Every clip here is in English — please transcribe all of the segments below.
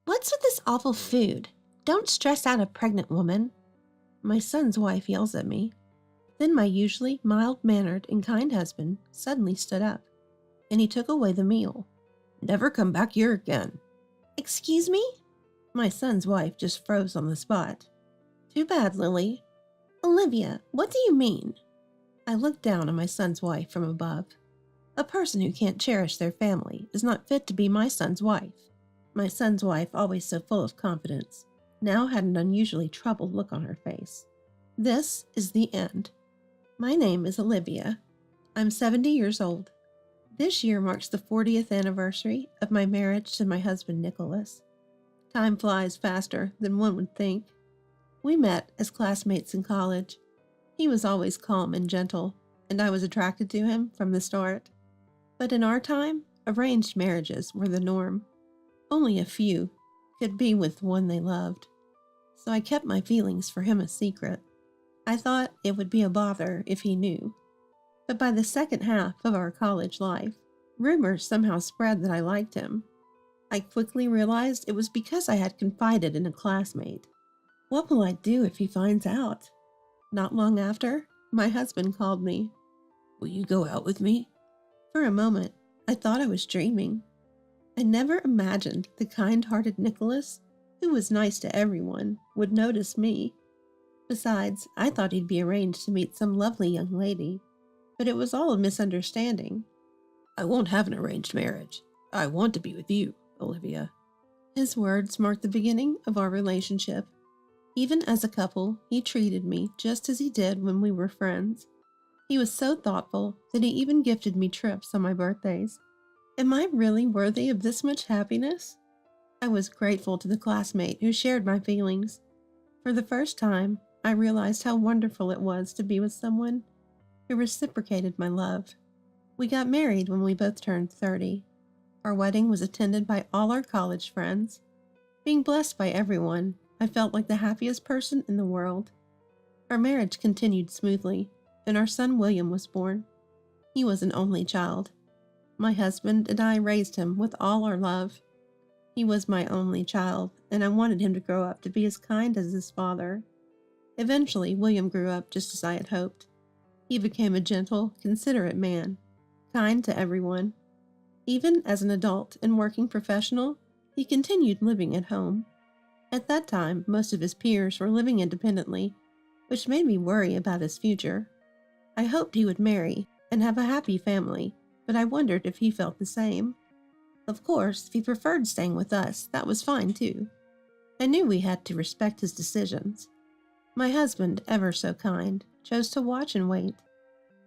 What's with this awful food? Don't stress out a pregnant woman. My son's wife yells at me. Then my usually mild-mannered and kind husband suddenly stood up, and he took away the meal. Never come back here again. Excuse me? My son's wife just froze on the spot. Too bad, Lily. Olivia, what do you mean? I looked down on my son's wife from above. A person who can't cherish their family is not fit to be my son's wife. My son's wife, always so full of confidence, now had an unusually troubled look on her face. This is the end. My name is Olivia. I'm 70 years old. This year marks the 40th anniversary of my marriage to my husband, Nicholas. Time flies faster than one would think. We met as classmates in college. He was always calm and gentle, and I was attracted to him from the start. But in our time, arranged marriages were the norm. Only a few could be with one they loved. So I kept my feelings for him a secret. I thought it would be a bother if he knew. But by the second half of our college life, rumors somehow spread that I liked him. I quickly realized it was because I had confided in a classmate. What will I do if he finds out? Not long after, my husband called me. Will you go out with me? For a moment, I thought I was dreaming. I never imagined the kind-hearted Nicholas, who was nice to everyone, would notice me. Besides, I thought he'd be arranged to meet some lovely young lady. But it was all a misunderstanding. I won't have an arranged marriage. I want to be with you, Olivia. His words marked the beginning of our relationship. Even as a couple, he treated me just as he did when we were friends. He was so thoughtful that he even gifted me trips on my birthdays. Am I really worthy of this much happiness? I was grateful to the classmate who shared my feelings. For the first time, I realized how wonderful it was to be with someone who reciprocated my love. We got married when we both turned 30. Our wedding was attended by all our college friends. Being blessed by everyone, I felt like the happiest person in the world. Our marriage continued smoothly, and our son William was born. He was an only child. My husband and I raised him with all our love. He was my only child, and I wanted him to grow up to be as kind as his father. Eventually, William grew up just as I had hoped. He became a gentle, considerate man, kind to everyone. Even as an adult and working professional, he continued living at home. At that time, most of his peers were living independently, which made me worry about his future. I hoped he would marry and have a happy family, but I wondered if he felt the same. Of course, if he preferred staying with us, that was fine too. I knew we had to respect his decisions. My husband, ever so kind, chose to watch and wait.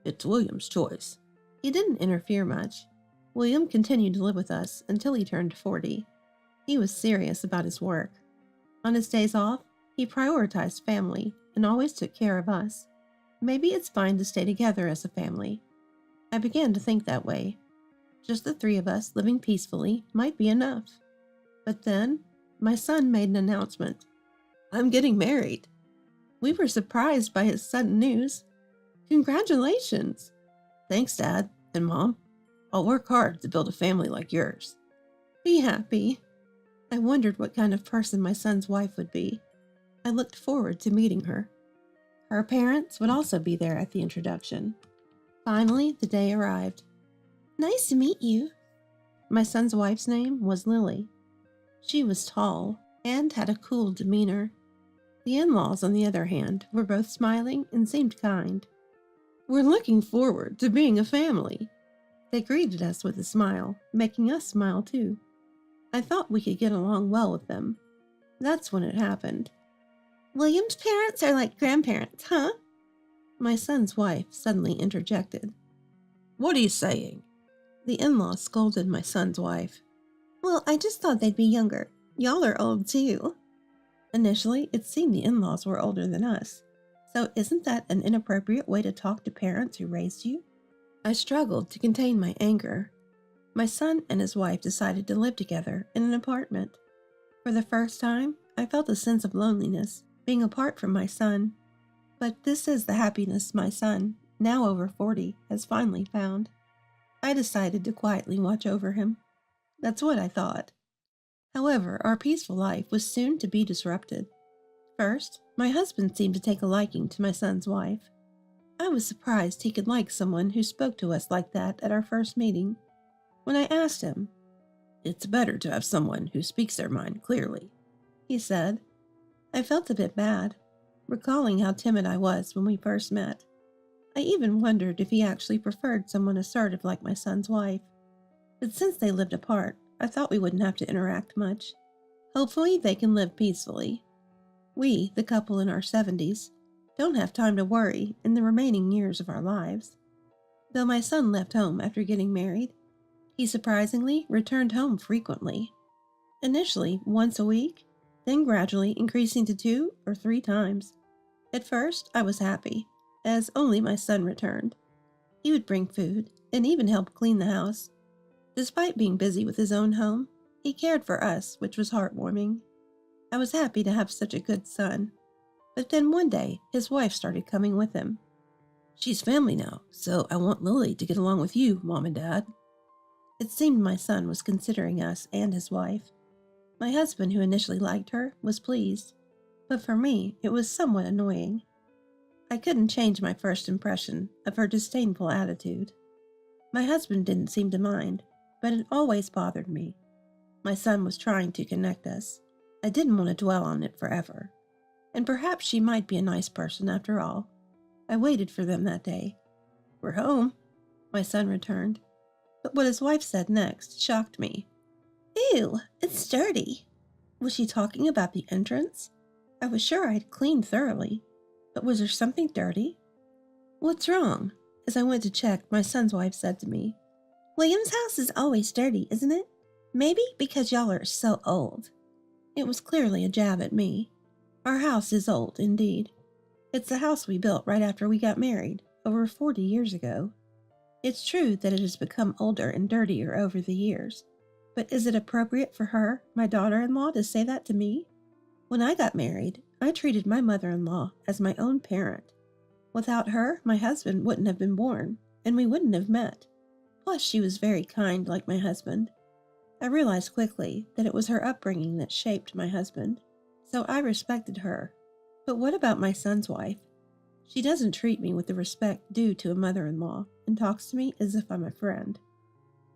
It's William's choice. He didn't interfere much. William continued to live with us until he turned 40. He was serious about his work. On his days off, he prioritized family and always took care of us. Maybe it's fine to stay together as a family. I began to think that way. Just the three of us living peacefully might be enough. But then, my son made an announcement. I'm getting married. We were surprised by his sudden news. Congratulations! Thanks, Dad and Mom. I'll work hard to build a family like yours. Be happy. I wondered what kind of person my son's wife would be. I looked forward to meeting her. Her parents would also be there at the introduction. Finally, the day arrived. Nice to meet you. My son's wife's name was Lily. She was tall and had a cool demeanor. The in-laws, on the other hand, were both smiling and seemed kind. We're looking forward to being a family. They greeted us with a smile, making us smile too. I thought we could get along well with them. That's when it happened. William's parents are like grandparents, huh? My son's wife suddenly interjected. What are you saying? The in-law scolded my son's wife. Well, I just thought they'd be younger. Y'all are old too. Initially, it seemed the in-laws were older than us. So isn't that an inappropriate way to talk to parents who raised you? I struggled to contain my anger. My son and his wife decided to live together in an apartment. For the first time, I felt a sense of loneliness, being apart from my son. But this is the happiness my son, now over 40, has finally found. I decided to quietly watch over him. That's what I thought. However, our peaceful life was soon to be disrupted. First, my husband seemed to take a liking to my son's wife. I was surprised he could like someone who spoke to us like that at our first meeting. When I asked him, "It's better to have someone who speaks their mind clearly," he said. I felt a bit bad, recalling how timid I was when we first met. I even wondered if he actually preferred someone assertive like my son's wife. But since they lived apart, I thought we wouldn't have to interact much. Hopefully they can live peacefully. We, the couple in our 70s, don't have time to worry in the remaining years of our lives. Though my son left home after getting married, he surprisingly returned home frequently. Initially once a week, then gradually increasing to 2 or 3 times. At first, I was happy, as only my son returned. He would bring food and even help clean the house. Despite being busy with his own home, he cared for us, which was heartwarming. I was happy to have such a good son. But then one day, his wife started coming with him. "She's family now, so I want Lily to get along with you, Mom and Dad." It seemed my son was considering us and his wife. My husband, who initially liked her, was pleased. But for me, it was somewhat annoying. I couldn't change my first impression of her disdainful attitude. My husband didn't seem to mind, but it always bothered me. My son was trying to connect us. I didn't want to dwell on it forever. And perhaps she might be a nice person after all. I waited for them that day. "We're home," my son returned. But what his wife said next shocked me. "Ew, it's dirty." Was she talking about the entrance? I was sure I had cleaned thoroughly. But was there something dirty? "What's wrong?" As I went to check, my son's wife said to me, "William's house is always dirty, isn't it? Maybe because y'all are so old." It was clearly a jab at me. Our house is old, indeed. It's the house we built right after we got married, over 40 years ago. It's true that it has become older and dirtier over the years. But is it appropriate for her, my daughter-in-law, to say that to me? When I got married, I treated my mother-in-law as my own parent. Without her, my husband wouldn't have been born, and we wouldn't have met. Plus, she was very kind like my husband. I realized quickly that it was her upbringing that shaped my husband, so I respected her. But what about my son's wife? She doesn't treat me with the respect due to a mother-in-law and talks to me as if I'm a friend.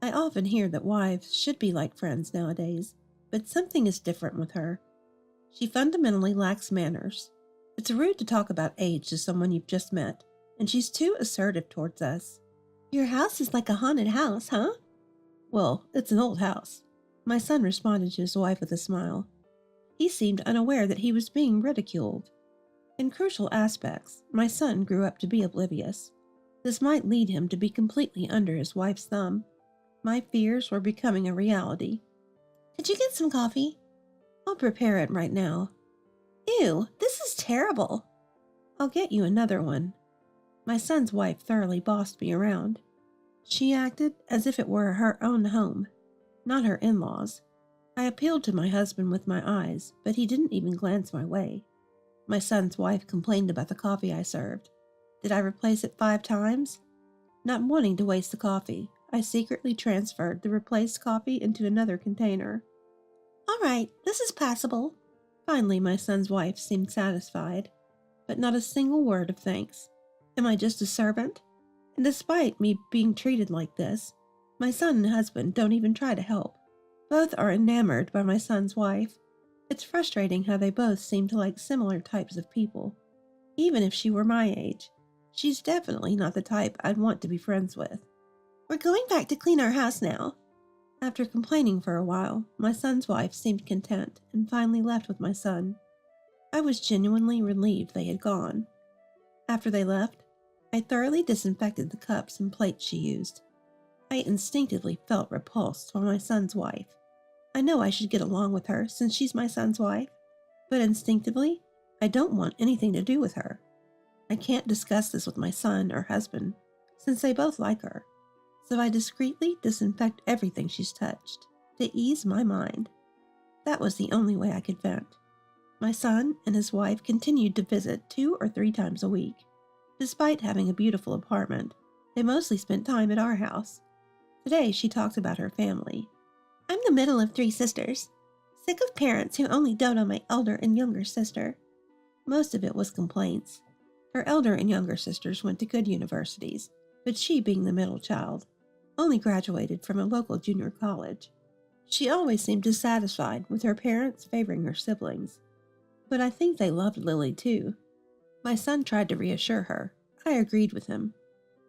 I often hear that wives should be like friends nowadays, but something is different with her. She fundamentally lacks manners. It's rude to talk about age to someone you've just met, and she's too assertive towards us. "Your house is like a haunted house, huh?" "Well, it's an old house." My son responded to his wife with a smile. He seemed unaware that he was being ridiculed. In crucial aspects, my son grew up to be oblivious. This might lead him to be completely under his wife's thumb. My fears were becoming a reality. "Could you get some coffee?" "I'll prepare it right now." "Ew, this is terrible." "I'll get you another one." My son's wife thoroughly bossed me around. She acted as if it were her own home, not her in-laws. I appealed to my husband with my eyes, but he didn't even glance my way. My son's wife complained about the coffee I served. Did I replace it 5 times? Not wanting to waste the coffee, I secretly transferred the replaced coffee into another container. "All right, this is passable." Finally, my son's wife seemed satisfied, but not a single word of thanks. Am I just a servant? And despite me being treated like this, my son and husband don't even try to help. Both are enamored by my son's wife. It's frustrating how they both seem to like similar types of people. Even if she were my age, she's definitely not the type I'd want to be friends with. "We're going back to clean our house now." After complaining for a while, my son's wife seemed content and finally left with my son. I was genuinely relieved they had gone. After they left, I thoroughly disinfected the cups and plates she used. I instinctively felt repulsed by my son's wife. I know I should get along with her since she's my son's wife, but instinctively, I don't want anything to do with her. I can't discuss this with my son or husband, since they both like her, so I discreetly disinfect everything she's touched, to ease my mind. That was the only way I could vent. My son and his wife continued to visit 2 or 3 times a week. Despite having a beautiful apartment, they mostly spent time at our house. Today she talked about her family. "I'm the middle of 3 sisters. Sick of parents who only dote on my elder and younger sister. Most of it was complaints. Her elder and younger sisters went to good universities, but she, being the middle child, only graduated from a local junior college. She always seemed dissatisfied with her parents favoring her siblings. But I think they loved Lily too. My son tried to reassure her. I agreed with him.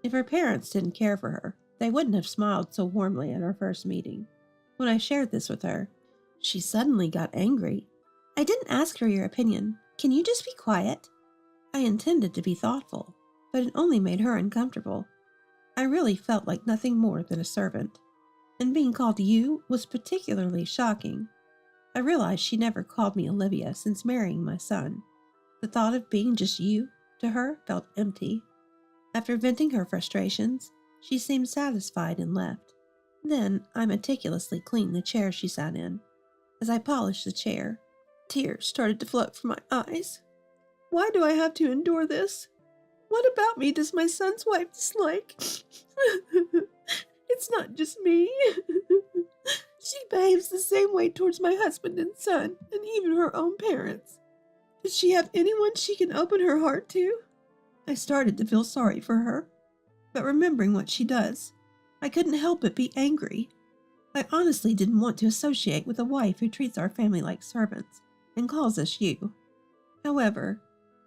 If her parents didn't care for her, they wouldn't have smiled so warmly at our first meeting. When I shared this with her, she suddenly got angry. I didn't ask for your opinion. Can you just be quiet? I intended to be thoughtful, but it only made her uncomfortable. I really felt like nothing more than a servant, and being called you was particularly shocking. I realized she never called me Olivia since marrying my son. The thought of being just you to her felt empty. After venting her frustrations, she seemed satisfied and left. Then I meticulously cleaned the chair she sat in. As I polished the chair, tears started to flow from my eyes. Why do I have to endure this? What about me does my son's wife dislike? It's not just me. She behaves the same way towards my husband and son, and even her own parents. Does she have anyone she can open her heart to? I started to feel sorry for her, but remembering what she does, I couldn't help but be angry. I honestly didn't want to associate with a wife who treats our family like servants and calls us you. However,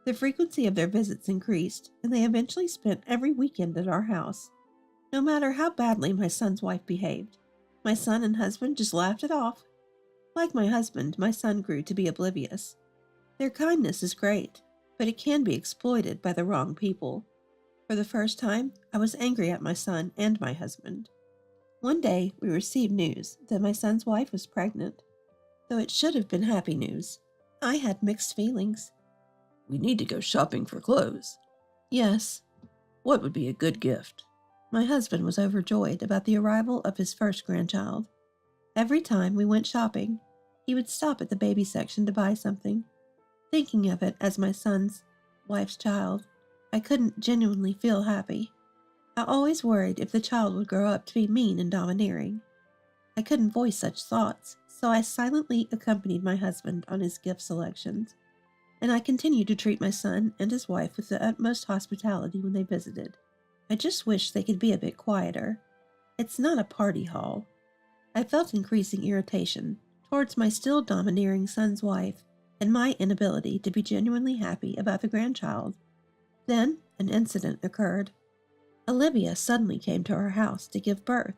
the frequency of their visits increased, and they eventually spent every weekend at our house. No matter how badly my son's wife behaved, my son and husband just laughed it off. Like my husband, my son grew to be oblivious. Their kindness is great, but it can be exploited by the wrong people. For the first time, I was angry at my son and my husband. One day, we received news that my son's wife was pregnant. Though it should have been happy news, I had mixed feelings. We need to go shopping for clothes. Yes. What would be a good gift? My husband was overjoyed about the arrival of his first grandchild. Every time we went shopping, he would stop at the baby section to buy something. Thinking of it as my son's wife's child, I couldn't genuinely feel happy. I always worried if the child would grow up to be mean and domineering. I couldn't voice such thoughts, so I silently accompanied my husband on his gift selections, and I continued to treat my son and his wife with the utmost hospitality when they visited. I just wish they could be a bit quieter. It's not a party hall. I felt increasing irritation towards my still domineering son's wife and my inability to be genuinely happy about the grandchild. Then an incident occurred. Olivia suddenly came to our house to give birth.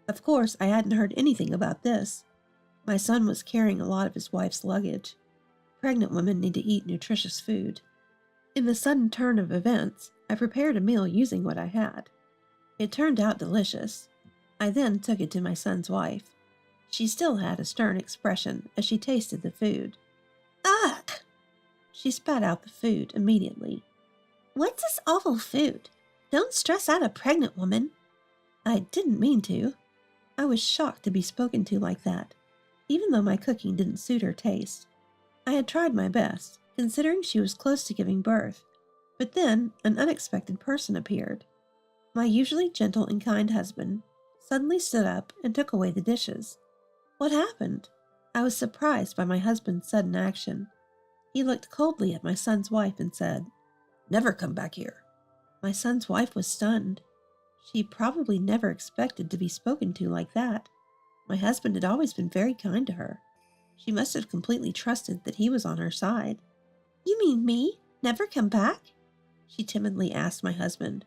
Of course, I hadn't heard anything about this. My son was carrying a lot of his wife's luggage. Pregnant women need to eat nutritious food. In the sudden turn of events, I prepared a meal using what I had. It turned out delicious. I then took it to my son's wife. She still had a stern expression as she tasted the food. Ugh! She spat out the food immediately. What's this awful food? Don't stress out a pregnant woman. I didn't mean to. I was shocked to be spoken to like that, even though my cooking didn't suit her taste. I had tried my best, considering she was close to giving birth, but then an unexpected person appeared. My usually gentle and kind husband suddenly stood up and took away the dishes. What happened? I was surprised by my husband's sudden action. He looked coldly at my son's wife and said, "Never come back here." My son's wife was stunned. She probably never expected to be spoken to like that. My husband had always been very kind to her. She must have completely trusted that he was on her side. You mean me? Never come back? She timidly asked my husband.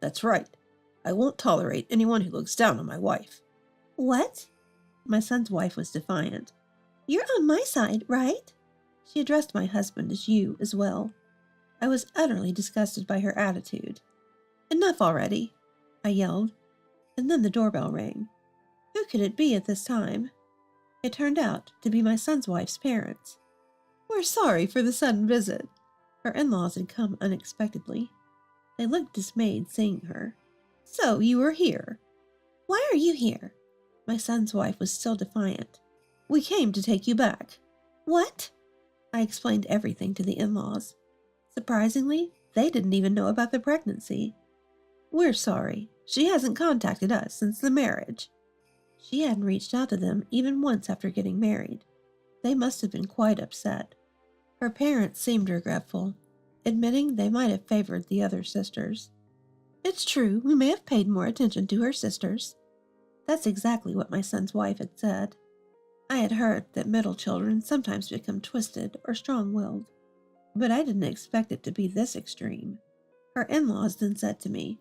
That's right. I won't tolerate anyone who looks down on my wife. What? My son's wife was defiant. You're on my side, right? She addressed my husband as you as well. I was utterly disgusted by her attitude. Enough already, I yelled, and then the doorbell rang. Who could it be at this time? It turned out to be my son's wife's parents. We're sorry for the sudden visit. Her in-laws had come unexpectedly. They looked dismayed seeing her. So you were here. Why are you here? My son's wife was still defiant. We came to take you back. What? I explained everything to the in-laws. Surprisingly, they didn't even know about the pregnancy. We're sorry. She hasn't contacted us since the marriage. She hadn't reached out to them even once after getting married. They must have been quite upset. Her parents seemed regretful, admitting they might have favored the other sisters. It's true, we may have paid more attention to her sisters. That's exactly what my son's wife had said. I had heard that middle children sometimes become twisted or strong-willed, but I didn't expect it to be this extreme. Her in-laws then said to me,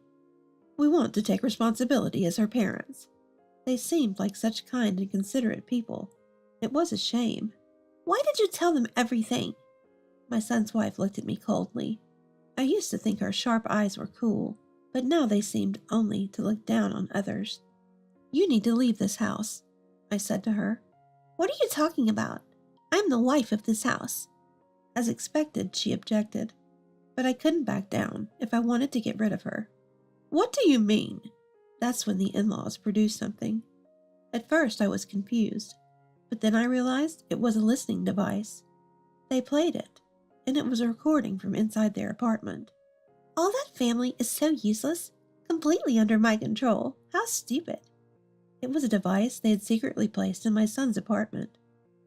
"We want to take responsibility as her parents." They seemed like such kind and considerate people. It was a shame. Why did you tell them everything? My son's wife looked at me coldly. I used to think her sharp eyes were cool, but now they seemed only to look down on others. You need to leave this house, I said to her. What are you talking about? I'm the wife of this house. As expected, she objected, but I couldn't back down if I wanted to get rid of her. What do you mean? That's when the in-laws produced something. At first I was confused, but then I realized it was a listening device. They played it, and it was a recording from inside their apartment. All that family is so useless, completely under my control. How stupid. It was a device they had secretly placed in my son's apartment.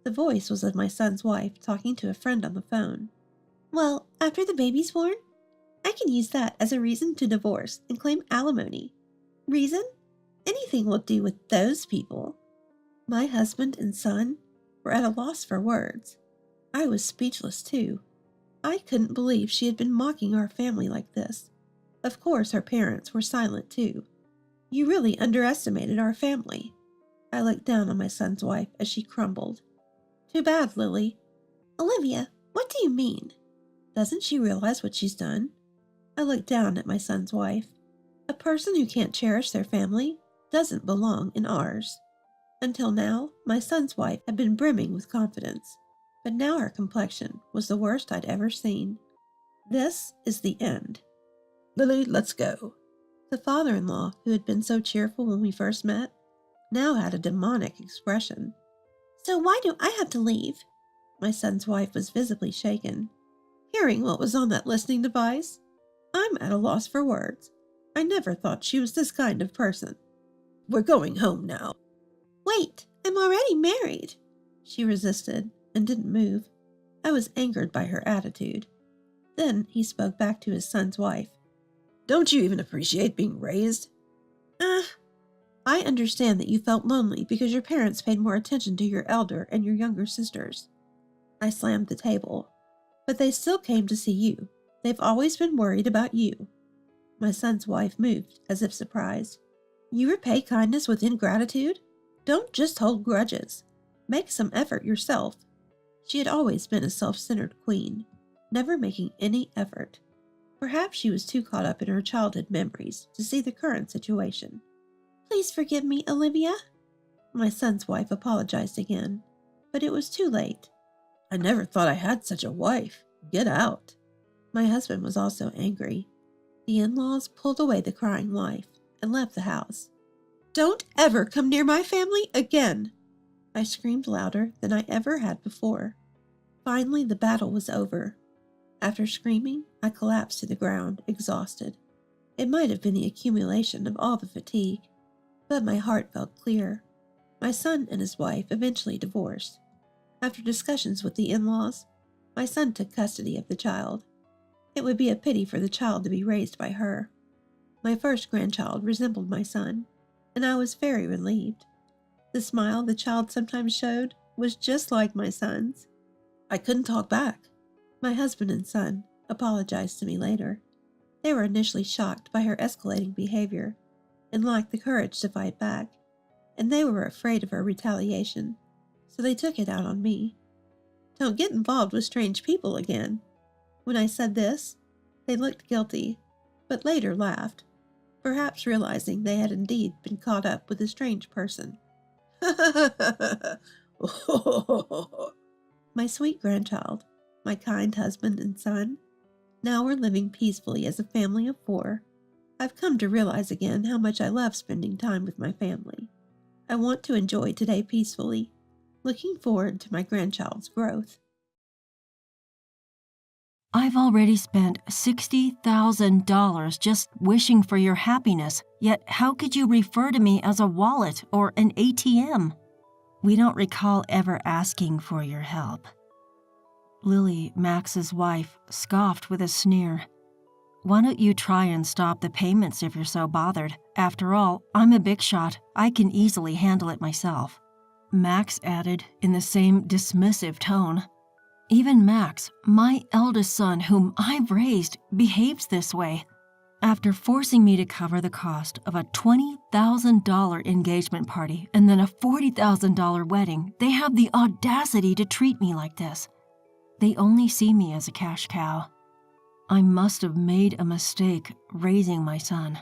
The voice was of my son's wife talking to a friend on the phone. Well, after the baby's born, I can use that as a reason to divorce and claim alimony. Reason? Anything will do with those people. My husband and son were at a loss for words. I was speechless too. I couldn't believe she had been mocking our family like this. Of course, her parents were silent too. You really underestimated our family. I looked down on my son's wife as she crumbled. Too bad, Lily. Olivia, what do you mean? Doesn't she realize what she's done? I looked down at my son's wife. A person who can't cherish their family doesn't belong in ours. Until now, my son's wife had been brimming with confidence, but now her complexion was the worst I'd ever seen. This is the end. Lily, let's go. The father-in-law, who had been so cheerful when we first met, now had a demonic expression. So why do I have to leave? My son's wife was visibly shaken. Hearing what was on that listening device, I'm at a loss for words. I never thought she was this kind of person. We're going home now. Wait, I'm already married. She resisted and didn't move. I was angered by her attitude. Then he spoke back to his son's wife. Don't you even appreciate being raised? I understand that you felt lonely because your parents paid more attention to your elder and your younger sisters. I slammed the table. But they still came to see you. They've always been worried about you. My son's wife moved, as if surprised. You repay kindness with ingratitude? Don't just hold grudges. Make some effort yourself. She had always been a self-centered queen, never making any effort. Perhaps she was too caught up in her childhood memories to see the current situation. Please forgive me, Olivia. My son's wife apologized again, but it was too late. I never thought I had such a wife. Get out. My husband was also angry. The in-laws pulled away the crying wife and left the house. Don't ever come near my family again. I screamed louder than I ever had before. Finally, the battle was over. After screaming, I collapsed to the ground, exhausted. It might have been the accumulation of all the fatigue, but my heart felt clear. My son and his wife eventually divorced. After discussions with the in-laws, my son took custody of the child. It would be a pity for the child to be raised by her. My first grandchild resembled my son, and I was very relieved. The smile the child sometimes showed was just like my son's. I couldn't talk back. My husband and son apologized to me later. They were initially shocked by her escalating behavior and lacked the courage to fight back, and they were afraid of her retaliation, so they took it out on me. Don't get involved with strange people again. When I said this, they looked guilty, but later laughed, perhaps realizing they had indeed been caught up with a strange person. My sweet grandchild, my kind husband and son, now we're living peacefully as a family of 4. I've come to realize again how much I love spending time with my family. I want to enjoy today peacefully, looking forward to my grandchild's growth. I've already spent $60,000 just wishing for your happiness, yet how could you refer to me as a wallet or an ATM? We don't recall ever asking for your help." Lily, Max's wife, scoffed with a sneer. "Why don't you try and stop the payments if you're so bothered? After all, I'm a big shot. I can easily handle it myself." Max added in the same dismissive tone. "Even Max, my eldest son whom I've raised, behaves this way." After forcing me to cover the cost of a $20,000 engagement party and then a $40,000 wedding, they have the audacity to treat me like this. They only see me as a cash cow. I must have made a mistake raising my son.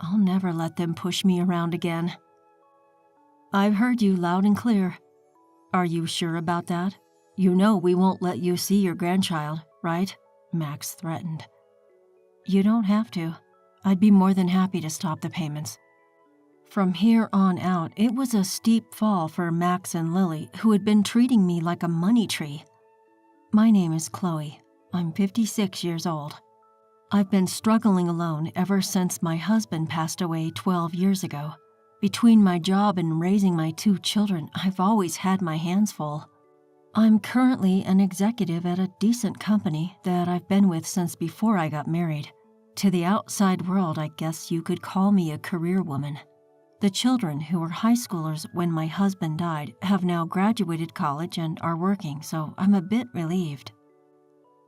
I'll never let them push me around again. "I've heard you loud and clear. Are you sure about that? You know we won't let you see your grandchild, right?" Max threatened. "You don't have to. I'd be more than happy to stop the payments." From here on out, it was a steep fall for Max and Lily, who had been treating me like a money tree. My name is Chloe. I'm 56 years old. I've been struggling alone ever since my husband passed away 12 years ago. Between my job and raising my 2 children, I've always had my hands full. I'm currently an executive at a decent company that I've been with since before I got married. To the outside world, I guess you could call me a career woman. The children, who were high schoolers when my husband died, have now graduated college and are working, so I'm a bit relieved.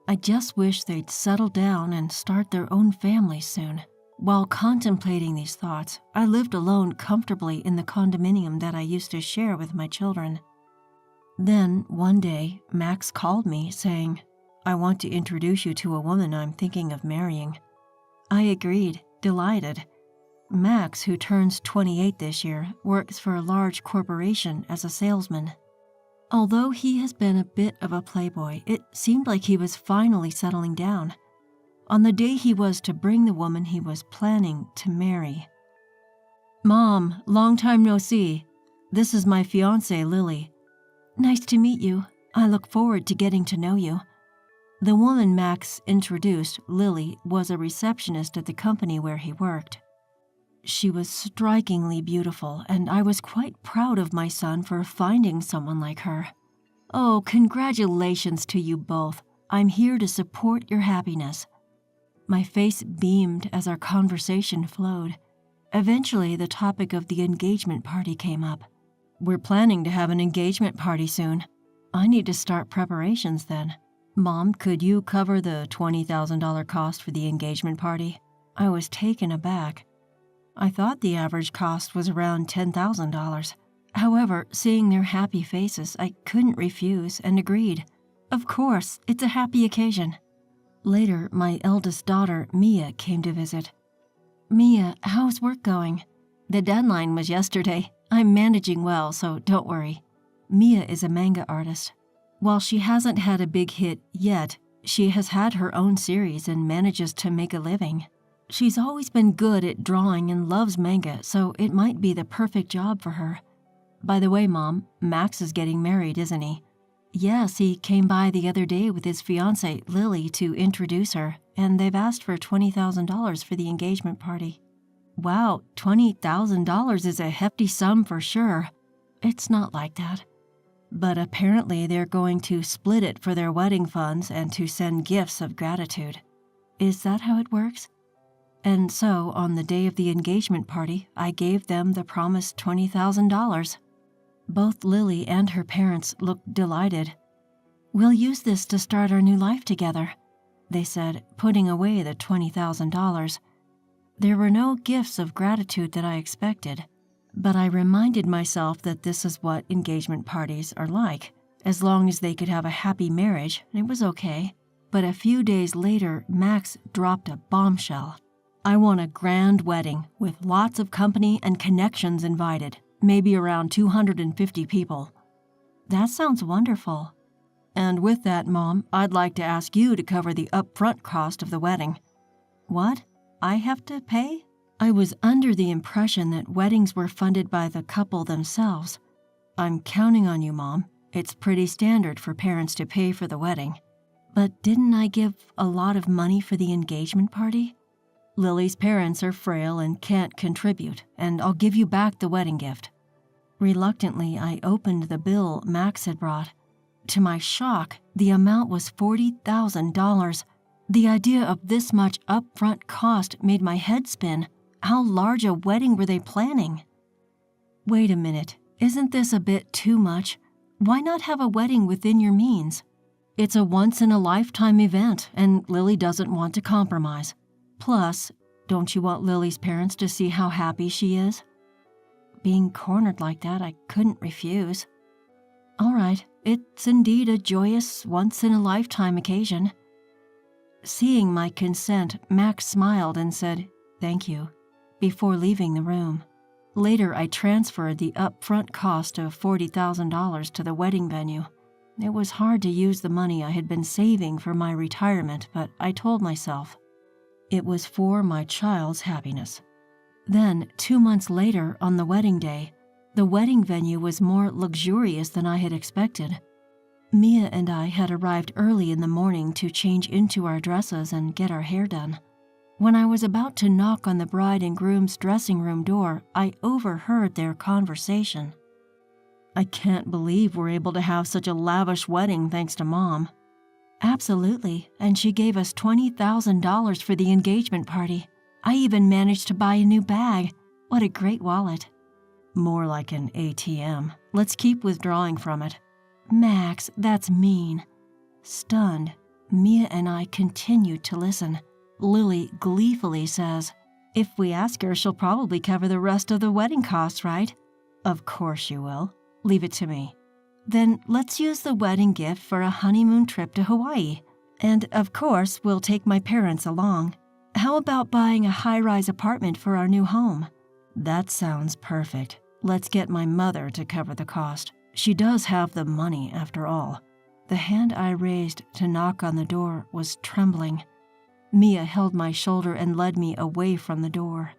I just wish they'd settle down and start their own families soon. While contemplating these thoughts, I lived alone comfortably in the condominium that I used to share with my children. Then, one day, Max called me saying, "I want to introduce you to a woman I'm thinking of marrying." I agreed, delighted. Max, who turns 28 this year, works for a large corporation as a salesman. Although he has been a bit of a playboy, it seemed like he was finally settling down. On the day he was to bring the woman he was planning to marry. "Mom, long time no see. This is my fiancée, Lily." "Nice to meet you. I look forward to getting to know you." The woman Max introduced, Lily, was a receptionist at the company where he worked. She was strikingly beautiful, and I was quite proud of my son for finding someone like her. "Oh, congratulations to you both. I'm here to support your happiness." My face beamed as our conversation flowed. Eventually, the topic of the engagement party came up. "We're planning to have an engagement party soon. I need to start preparations then. Mom, could you cover the $20,000 cost for the engagement party?" I was taken aback. I thought the average cost was around $10,000. However, seeing their happy faces, I couldn't refuse and agreed. Of course, it's a happy occasion. Later, my eldest daughter, Mia, came to visit. "Mia, how's work going?" "The deadline was yesterday. I'm managing well, so don't worry." Mia is a manga artist. While she hasn't had a big hit yet, she has had her own series and manages to make a living. She's always been good at drawing and loves manga, so it might be the perfect job for her. By the way, Mom, Max is getting married, isn't he? Yes, he came by the other day with his fiancée, Lily, to introduce her, and they've asked for $20,000 for the engagement party. Wow, $20,000 is a hefty sum for sure. It's not like that. But apparently they're going to split it for their wedding funds and to send gifts of gratitude. Is that how it works? And so, on the day of the engagement party, I gave them the promised $20,000. Both Lily and her parents looked delighted. "We'll use this to start our new life together," they said, putting away the $20,000. There were no gifts of gratitude that I expected, but I reminded myself that this is what engagement parties are like. As long as they could have a happy marriage, it was okay. But a few days later, Max dropped a bombshell. "I want a grand wedding with lots of company and connections invited, maybe around 250 people." That sounds wonderful. "And with that, Mom, I'd like to ask you to cover the upfront cost of the wedding." What? I have to pay? I was under the impression that weddings were funded by the couple themselves. "I'm counting on you, Mom. It's pretty standard for parents to pay for the wedding." But didn't I give a lot of money for the engagement party? "Lily's parents are frail and can't contribute, and I'll give you back the wedding gift." Reluctantly, I opened the bill Max had brought. To my shock, the amount was $40,000. The idea of this much upfront cost made my head spin. How large a wedding were they planning? Wait a minute, isn't this a bit too much? Why not have a wedding within your means? It's a once-in-a-lifetime event, and Lily doesn't want to compromise. Plus, don't you want Lily's parents to see how happy she is? Being cornered like that, I couldn't refuse. All right, it's indeed a joyous, once-in-a-lifetime occasion. Seeing my consent, Max smiled and said, "Thank you," before leaving the room. Later, I transferred the upfront cost of $40,000 to the wedding venue. It was hard to use the money I had been saving for my retirement, but I told myself it was for my child's happiness. Then, 2 months later, on the wedding day, the wedding venue was more luxurious than I had expected. Mia and I had arrived early in the morning to change into our dresses and get our hair done. When I was about to knock on the bride and groom's dressing room door, I overheard their conversation. "I can't believe we're able to have such a lavish wedding thanks to Mom." "Absolutely, and she gave us $20,000 for the engagement party. I even managed to buy a new bag. What a great wallet." "More like an ATM. Let's keep withdrawing from it." "Max, that's mean." Stunned, Mia and I continued to listen. Lily gleefully says, "If we ask her, she'll probably cover the rest of the wedding costs, right?" "Of course she will. Leave it to me." "Then let's use the wedding gift for a honeymoon trip to Hawaii. And of course, we'll take my parents along. How about buying a high-rise apartment for our new home?" "That sounds perfect. Let's get my mother to cover the cost. She does have the money, after all." The hand I raised to knock on the door was trembling. Mia held my shoulder and led me away from the door.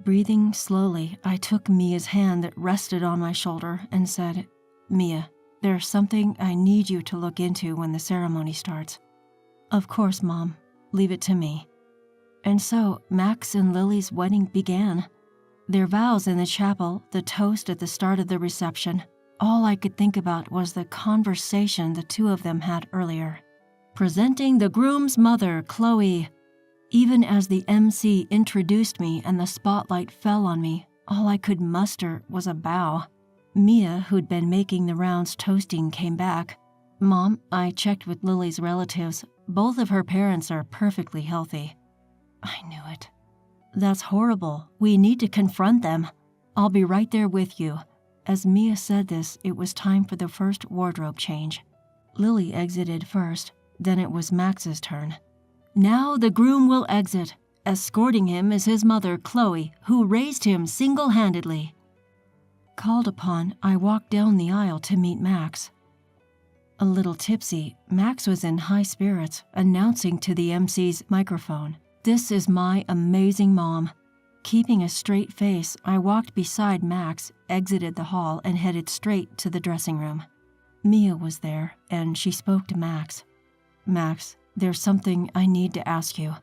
Breathing slowly, I took Mia's hand that rested on my shoulder and said, "Mia, there's something I need you to look into when the ceremony starts." "Of course, Mom. Leave it to me." And so Max and Lily's wedding began. Their vows in the chapel, the toast at the start of the reception. All I could think about was the conversation the two of them had earlier. "Presenting the groom's mother, Chloe." Even as the MC introduced me and the spotlight fell on me, all I could muster was a bow. Mia, who'd been making the rounds toasting, came back. "Mom, I checked with Lily's relatives. Both of her parents are perfectly healthy." I knew it. "That's horrible. We need to confront them. I'll be right there with you." As Mia said this, it was time for the first wardrobe change. Lily exited first, then it was Max's turn. "Now the groom will exit. Escorting him is his mother, Chloe, who raised him single-handedly." Called upon, I walked down the aisle to meet Max. A little tipsy, Max was in high spirits, announcing to the MC's microphone, "This is my amazing mom." Keeping a straight face, I walked beside Max, exited the hall, and headed straight to the dressing room. Mia was there, and she spoke to Max. "Max, there's something I need to ask you."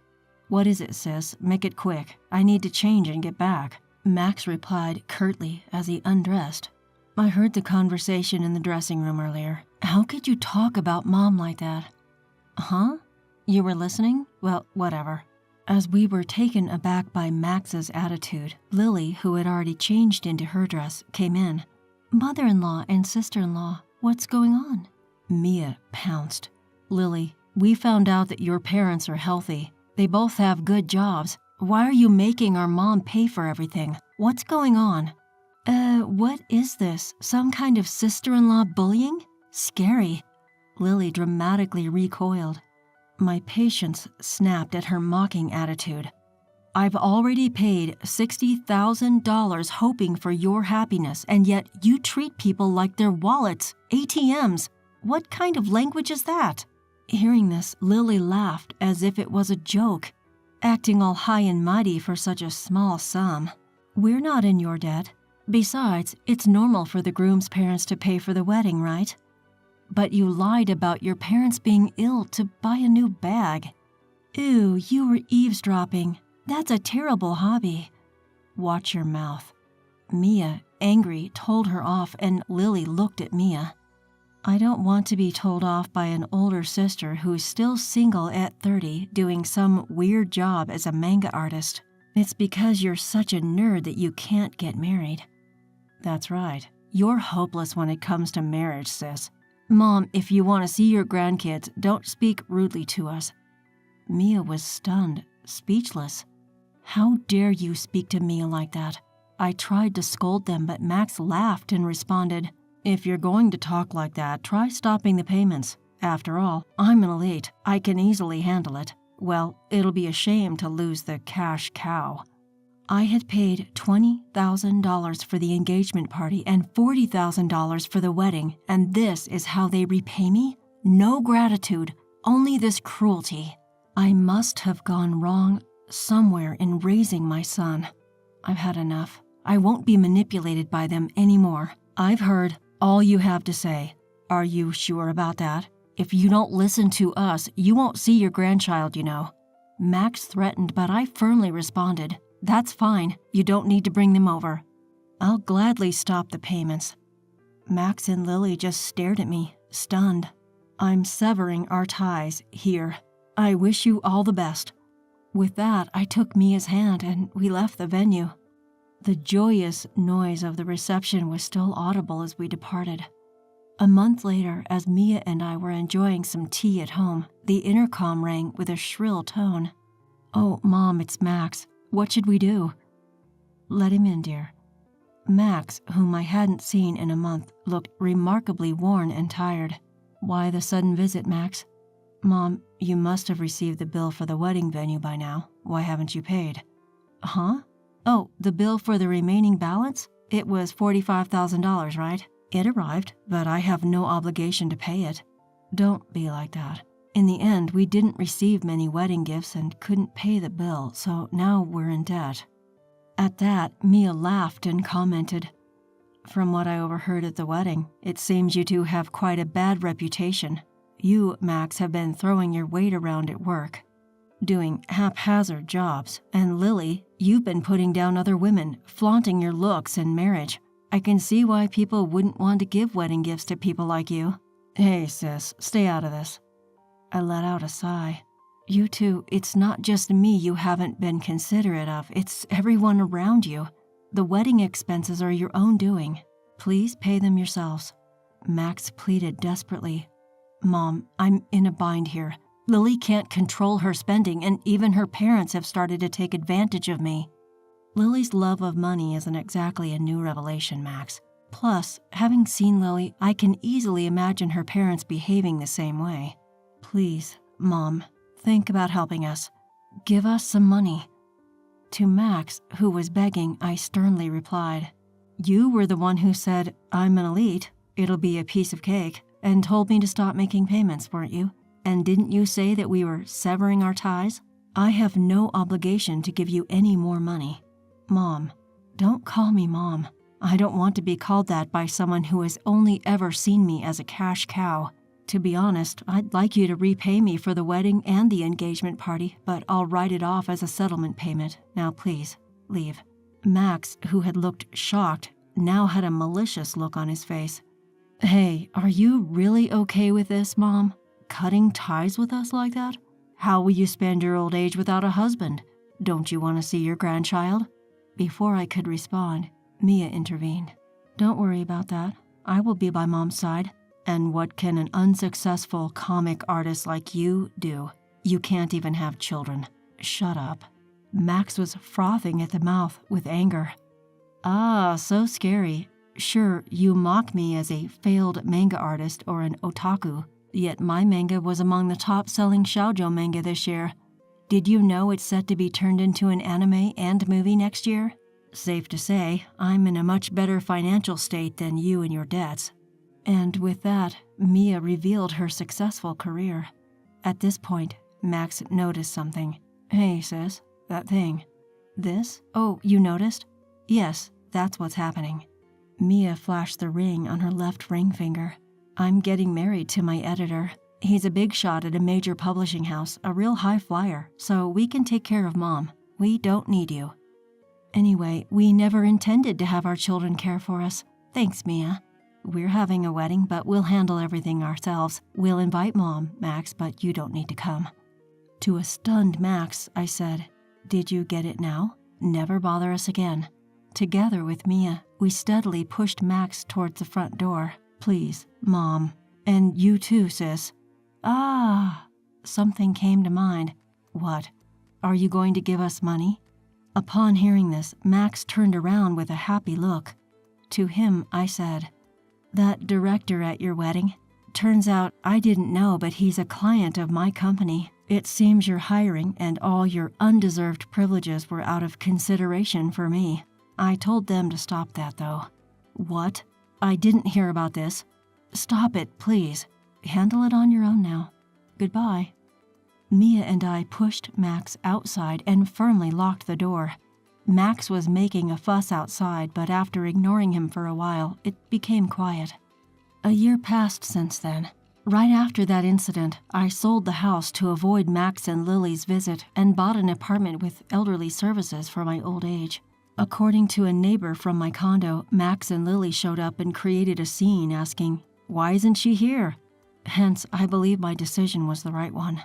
"What is it, sis? Make it quick. I need to change and get back." Max replied curtly as he undressed. "I heard the conversation in the dressing room earlier. How could you talk about Mom like that?" "Huh? You were listening? Well, whatever." As we were taken aback by Max's attitude, Lily, who had already changed into her dress, came in. "Mother-in-law and sister-in-law, what's going on?" Mia pounced. "Lily, we found out that your parents are healthy. They both have good jobs. Why are you making our mom pay for everything? What's going on?" What is this? Some kind of sister-in-law bullying? Scary." Lily dramatically recoiled. My patience snapped at her mocking attitude. "I've already paid $60,000 hoping for your happiness, and yet you treat people like they're wallets, ATMs. What kind of language is that?" Hearing this, Lily laughed as if it was a joke, acting all high and mighty for such a small sum. "We're not in your debt. Besides, it's normal for the groom's parents to pay for the wedding, right? But you lied about your parents being ill to buy a new bag. Ew, you were eavesdropping. That's a terrible hobby." "Watch your mouth." Mia, angry, told her off, and Lily looked at Mia. I don't want to be told off by an older sister who's still single at 30 doing some weird job as a manga artist. It's because you're such a nerd that you can't get married. That's right. You're hopeless when it comes to marriage, sis. Mom, if you want to see your grandkids, don't speak rudely to us. Mia was stunned, speechless. How dare you speak to Mia like that? I tried to scold them, but Max laughed and responded, if you're going to talk like that, try stopping the payments. After all, I'm an elite. I can easily handle it. Well, it'll be a shame to lose the cash cow. I had paid $20,000 for the engagement party and $40,000 for the wedding, and this is how they repay me? No gratitude, only this cruelty. I must have gone wrong somewhere in raising my son. I've had enough. I won't be manipulated by them anymore. I've heard all you have to say. Are you sure about that? If you don't listen to us, you won't see your grandchild, you know. Max threatened, but I firmly responded. That's fine. You don't need to bring them over. I'll gladly stop the payments. Max and Lily just stared at me, stunned. I'm severing our ties here. I wish you all the best. With that, I took Mia's hand and we left the venue. The joyous noise of the reception was still audible as we departed. A month later, as Mia and I were enjoying some tea at home, the intercom rang with a shrill tone. Oh, Mom, it's Max. What should we do? Let him in, dear. Max, whom I hadn't seen in a month, looked remarkably worn and tired. Why the sudden visit, Max? Mom, you must have received the bill for the wedding venue by now. Why haven't you paid? Huh? Oh, the bill for the remaining balance? It was $45,000, right? It arrived, but I have no obligation to pay it. Don't be like that. In the end, we didn't receive many wedding gifts and couldn't pay the bill, so now we're in debt. At that, Mia laughed and commented, From what I overheard at the wedding, it seems you two have quite a bad reputation. You, Max, have been throwing your weight around at work, doing haphazard jobs, and Lily, you've been putting down other women, flaunting your looks and marriage. I can see why people wouldn't want to give wedding gifts to people like you. Hey, sis, stay out of this. I let out a sigh. You two, it's not just me you haven't been considerate of, it's everyone around you. The wedding expenses are your own doing. Please pay them yourselves. Max pleaded desperately. Mom, I'm in a bind here. Lily can't control her spending, and even her parents have started to take advantage of me. Lily's love of money isn't exactly a new revelation, Max. Plus, having seen Lily, I can easily imagine her parents behaving the same way. Please, Mom, think about helping us. Give us some money. To Max, who was begging, I sternly replied, You were the one who said, I'm an elite, it'll be a piece of cake, and told me to stop making payments, weren't you? And didn't you say that we were severing our ties? I have no obligation to give you any more money. Mom, don't call me Mom. I don't want to be called that by someone who has only ever seen me as a cash cow. To be honest, I'd like you to repay me for the wedding and the engagement party, but I'll write it off as a settlement payment. Now please, leave. Max, who had looked shocked, now had a malicious look on his face. Hey, are you really okay with this, Mom? Cutting ties with us like that? How will you spend your old age without a husband? Don't you want to see your grandchild? Before I could respond, Mia intervened. Don't worry about that. I will be by Mom's side. And what can an unsuccessful comic artist like you do? You can't even have children. Shut up. Max was frothing at the mouth with anger. Ah, so scary. Sure, you mock me as a failed manga artist or an otaku, yet my manga was among the top-selling shoujo manga this year. Did you know it's set to be turned into an anime and movie next year? Safe to say, I'm in a much better financial state than you and your debts. And with that, Mia revealed her successful career. At this point, Max noticed something. Hey, sis, that thing. This? Oh, you noticed? Yes, that's what's happening. Mia flashed the ring on her left ring finger. I'm getting married to my editor. He's a big shot at a major publishing house, a real high flyer, so we can take care of Mom. We don't need you. Anyway, we never intended to have our children care for us. Thanks, Mia. We're having a wedding, but we'll handle everything ourselves. We'll invite Mom, Max, but you don't need to come." To a stunned Max, I said, "Did you get it now? Never bother us again." Together with Mia, we steadily pushed Max towards the front door. "Please, Mom. And you too, sis." "Ah." Something came to mind. "What? Are you going to give us money?" Upon hearing this, Max turned around with a happy look. To him, I said, "That director at your wedding? Turns out I didn't know, but he's a client of my company. It seems your hiring and all your undeserved privileges were out of consideration for me. I told them to stop that, though." "What? I didn't hear about this." "Stop it, please. Handle it on your own now. Goodbye." Mia and I pushed Max outside and firmly locked the door. Max was making a fuss outside, but after ignoring him for a while, it became quiet. A year passed since then. Right after that incident, I sold the house to avoid Max and Lily's visit and bought an apartment with elderly services for my old age. According to a neighbor from my condo, Max and Lily showed up and created a scene asking, "Why isn't she here?" Hence, I believe my decision was the right one.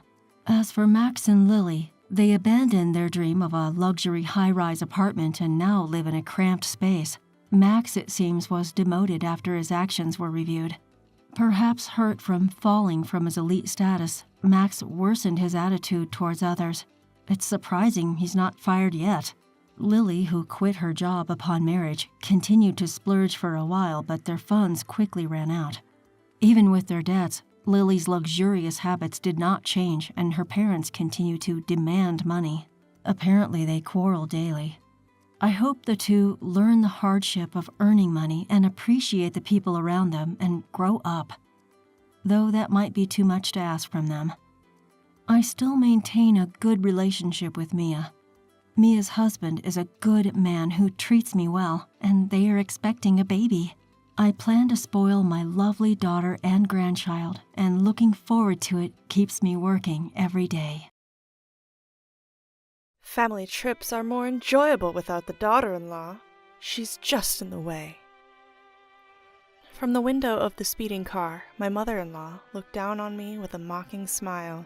As for Max and Lily, they abandoned their dream of a luxury high-rise apartment and now live in a cramped space. Max, it seems, was demoted after his actions were reviewed. Perhaps hurt from falling from his elite status, Max worsened his attitude towards others. It's surprising he's not fired yet. Lily, who quit her job upon marriage, continued to splurge for a while, but their funds quickly ran out. Even with their debts, Lily's luxurious habits did not change, and her parents continued to demand money. Apparently, they quarrel daily. I hope the two learn the hardship of earning money and appreciate the people around them and grow up. Though that might be too much to ask from them. I still maintain a good relationship with Mia. Mia's husband is a good man who treats me well, and they are expecting a baby. I plan to spoil my lovely daughter and grandchild, and looking forward to it keeps me working every day. Family trips are more enjoyable without the daughter-in-law. She's just in the way. From the window of the speeding car, my mother-in-law looked down on me with a mocking smile.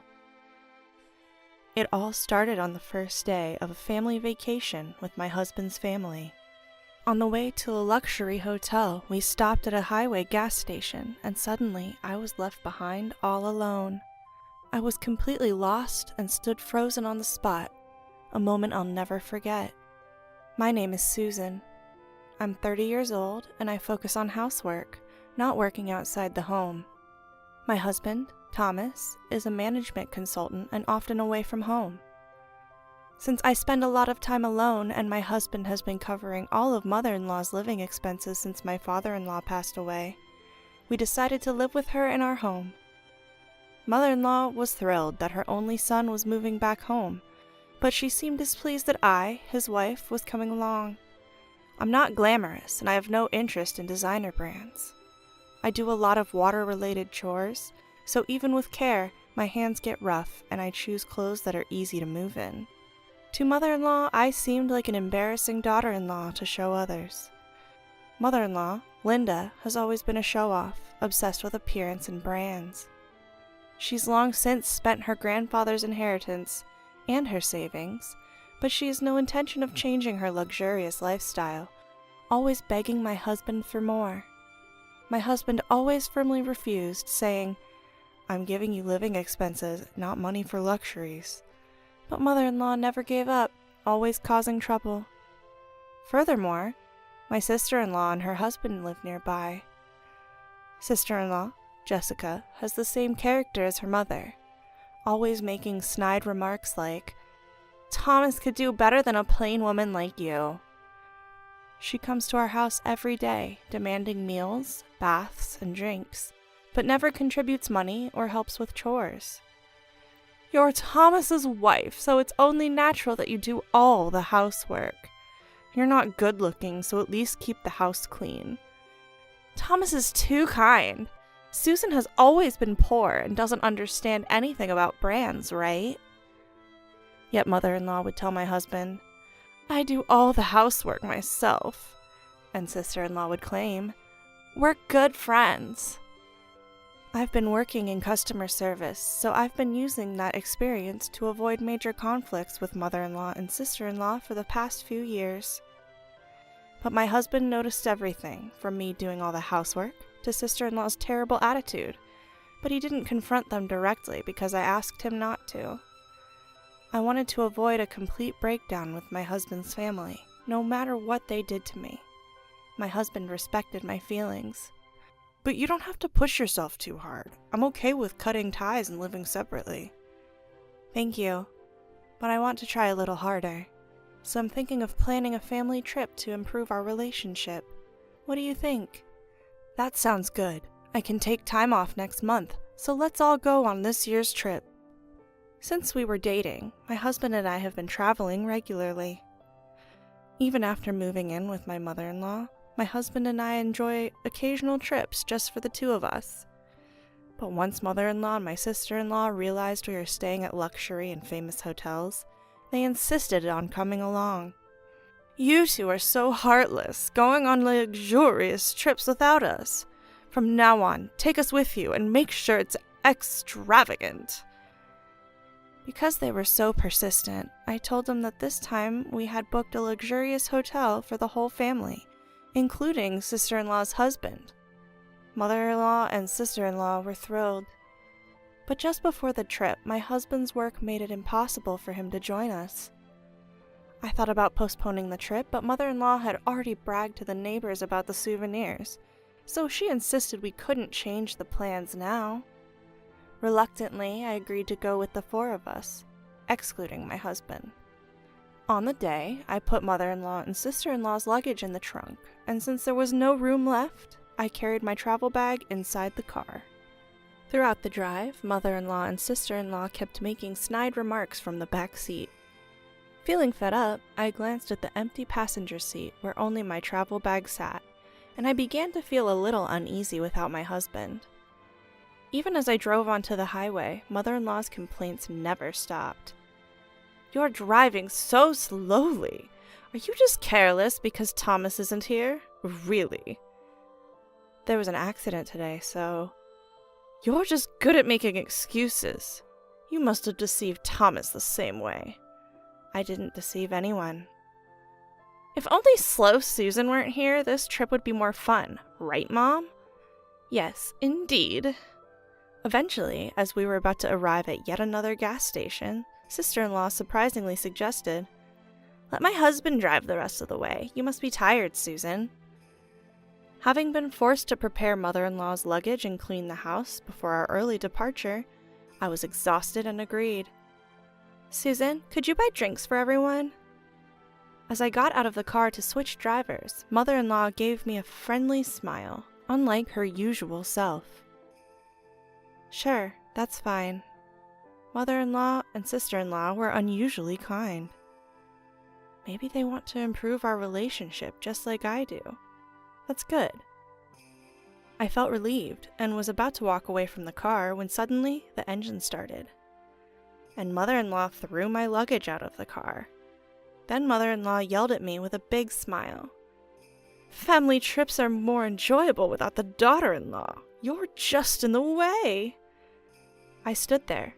It all started on the first day of a family vacation with my husband's family. On the way to a luxury hotel, we stopped at a highway gas station, and suddenly I was left behind all alone. I was completely lost and stood frozen on the spot, a moment I'll never forget. My name is Susan. I'm 30 years old, and I focus on housework, not working outside the home. My husband, Thomas, is a management consultant and often away from home. Since I spend a lot of time alone and my husband has been covering all of mother-in-law's living expenses since my father-in-law passed away, we decided to live with her in our home. Mother-in-law was thrilled that her only son was moving back home, but she seemed displeased that I, his wife, was coming along. I'm not glamorous and I have no interest in designer brands. I do a lot of water-related chores, so even with care, my hands get rough and I choose clothes that are easy to move in. To mother-in-law, I seemed like an embarrassing daughter-in-law to show others. Mother-in-law, Linda, has always been a show-off, obsessed with appearance and brands. She's long since spent her grandfather's inheritance and her savings, but she has no intention of changing her luxurious lifestyle, always begging my husband for more. My husband always firmly refused, saying, "I'm giving you living expenses, not money for luxuries." But mother-in-law never gave up, always causing trouble. Furthermore, my sister-in-law and her husband live nearby. Sister-in-law, Jessica, has the same character as her mother, always making snide remarks like, "Thomas could do better than a plain woman like you." She comes to our house every day, demanding meals, baths, and drinks, but never contributes money or helps with chores. "You're Thomas's wife, so it's only natural that you do all the housework. You're not good-looking, so at least keep the house clean. Thomas is too kind. Susan has always been poor and doesn't understand anything about brands, right?" Yet mother-in-law would tell my husband, I do all the housework myself, and sister-in-law would claim. We're good friends. I've been working in customer service, so I've been using that experience to avoid major conflicts with mother-in-law and sister-in-law for the past few years. But my husband noticed everything, from me doing all the housework to sister-in-law's terrible attitude, but he didn't confront them directly because I asked him not to. I wanted to avoid a complete breakdown with my husband's family, no matter what they did to me. My husband respected my feelings. But you don't have to push yourself too hard. I'm okay with cutting ties and living separately. Thank you, but I want to try a little harder. So I'm thinking of planning a family trip to improve our relationship. What do you think? That sounds good. I can take time off next month, so let's all go on this year's trip. Since we were dating, my husband and I have been traveling regularly. Even after moving in with my mother-in-law, my husband and I enjoy occasional trips just for the two of us. But once mother-in-law and my sister-in-law realized we were staying at luxury and famous hotels, they insisted on coming along. You two are so heartless, going on luxurious trips without us. From now on, take us with you and make sure it's extravagant. Because they were so persistent, I told them that this time we had booked a luxurious hotel for the whole family, including sister-in-law's husband. Mother-in-law and sister-in-law were thrilled. But just before the trip, my husband's work made it impossible for him to join us. I thought about postponing the trip, but mother-in-law had already bragged to the neighbors about the souvenirs, so she insisted we couldn't change the plans now. Reluctantly, I agreed to go with the four of us, excluding my husband. On the day, I put mother-in-law and sister-in-law's luggage in the trunk, and since there was no room left, I carried my travel bag inside the car. Throughout the drive, mother-in-law and sister-in-law kept making snide remarks from the back seat. Feeling fed up, I glanced at the empty passenger seat where only my travel bag sat, and I began to feel a little uneasy without my husband. Even as I drove onto the highway, mother-in-law's complaints never stopped. You're driving so slowly. Are you just careless because Thomas isn't here? Really? There was an accident today, so... You're just good at making excuses. You must have deceived Thomas the same way. I didn't deceive anyone. If only slow Susan weren't here, this trip would be more fun. Right, Mom? Yes, indeed. Eventually, as we were about to arrive at yet another gas station, sister-in-law surprisingly suggested, "Let my husband drive the rest of the way. You must be tired, Susan." Having been forced to prepare mother-in-law's luggage and clean the house before our early departure, I was exhausted and agreed. "Susan, could you buy drinks for everyone?" As I got out of the car to switch drivers, mother-in-law gave me a friendly smile, unlike her usual self. Sure, that's fine. Mother-in-law and sister-in-law were unusually kind. Maybe they want to improve our relationship just like I do. That's good. I felt relieved and was about to walk away from the car when suddenly the engine started. And mother-in-law threw my luggage out of the car. Then mother-in-law yelled at me with a big smile. "Family trips are more enjoyable without the daughter-in-law. You're just in the way." I stood there,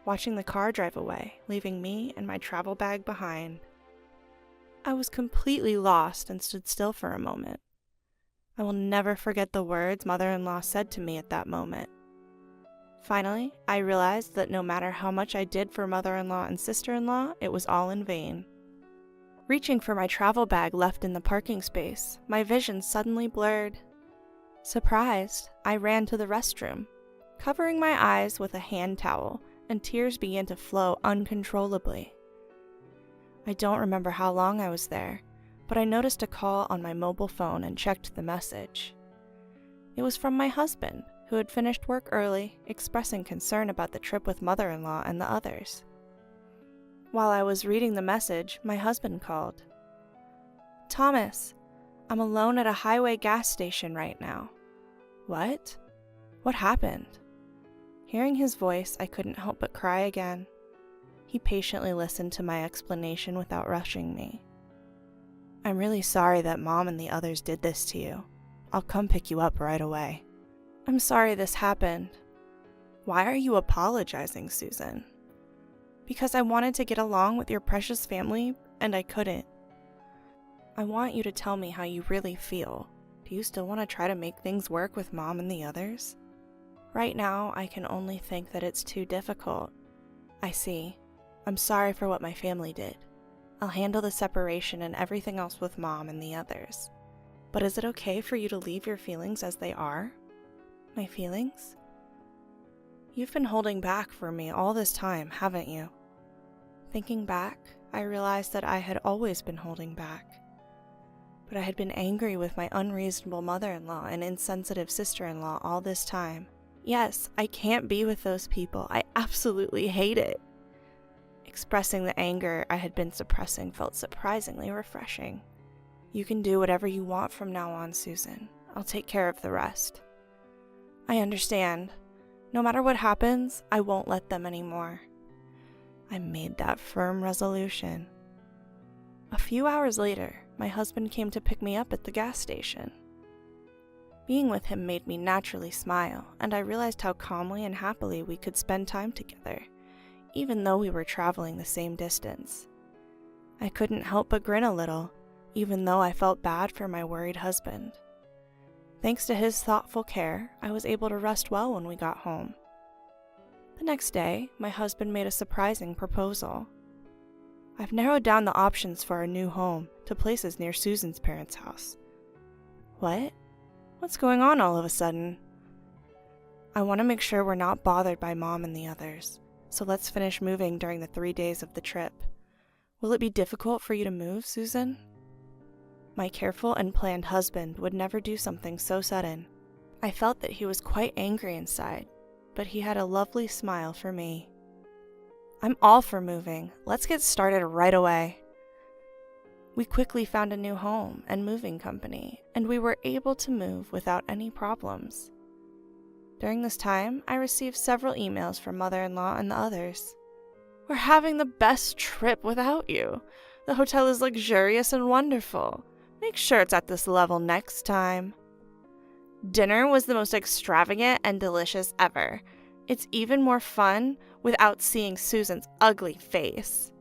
watching the car drive away, leaving me and my travel bag behind. I was completely lost and stood still for a moment. I will never forget the words mother-in-law said to me at that moment. Finally, I realized that no matter how much I did for mother-in-law and sister-in-law, it was all in vain. Reaching for my travel bag left in the parking space, my vision suddenly blurred. Surprised, I ran to the restroom, covering my eyes with a hand towel, and tears began to flow uncontrollably. I don't remember how long I was there, but I noticed a call on my mobile phone and checked the message. It was from my husband, who had finished work early, expressing concern about the trip with mother-in-law and the others. While I was reading the message, my husband called. "Thomas, I'm alone at a highway gas station right now." "What? What happened?" Hearing his voice, I couldn't help but cry again. He patiently listened to my explanation without rushing me. I'm really sorry that Mom and the others did this to you. I'll come pick you up right away. I'm sorry this happened. Why are you apologizing, Susan? Because I wanted to get along with your precious family, and I couldn't. I want you to tell me how you really feel. Do you still want to try to make things work with Mom and the others? Right now, I can only think that it's too difficult. I see. I'm sorry for what my family did. I'll handle the separation and everything else with Mom and the others. But is it okay for you to leave your feelings as they are? My feelings? You've been holding back for me all this time, haven't you? Thinking back, I realized that I had always been holding back. But I had been angry with my unreasonable mother-in-law and insensitive sister-in-law all this time. Yes, I can't be with those people. I absolutely hate it. Expressing the anger I had been suppressing felt surprisingly refreshing. You can do whatever you want from now on, Susan. I'll take care of the rest. I understand. No matter what happens, I won't let them anymore. I made that firm resolution. A few hours later, my husband came to pick me up at the gas station. Being with him made me naturally smile, and I realized how calmly and happily we could spend time together, even though we were traveling the same distance. I couldn't help but grin a little, even though I felt bad for my worried husband. Thanks to his thoughtful care, I was able to rest well when we got home. The next day, my husband made a surprising proposal. I've narrowed down the options for our new home to places near Susan's parents' house. What? What's going on all of a sudden? I want to make sure we're not bothered by Mom and the others, so let's finish moving during the 3 days of the trip. Will it be difficult for you to move, Susan? My careful and planned husband would never do something so sudden. I felt that he was quite angry inside, but he had a lovely smile for me. I'm all for moving. Let's get started right away. We quickly found a new home and moving company, and we were able to move without any problems. During this time, I received several emails from mother-in-law and the others. We're having the best trip without you. The hotel is luxurious and wonderful. Make sure it's at this level next time. Dinner was the most extravagant and delicious ever. It's even more fun without seeing Susan's ugly face.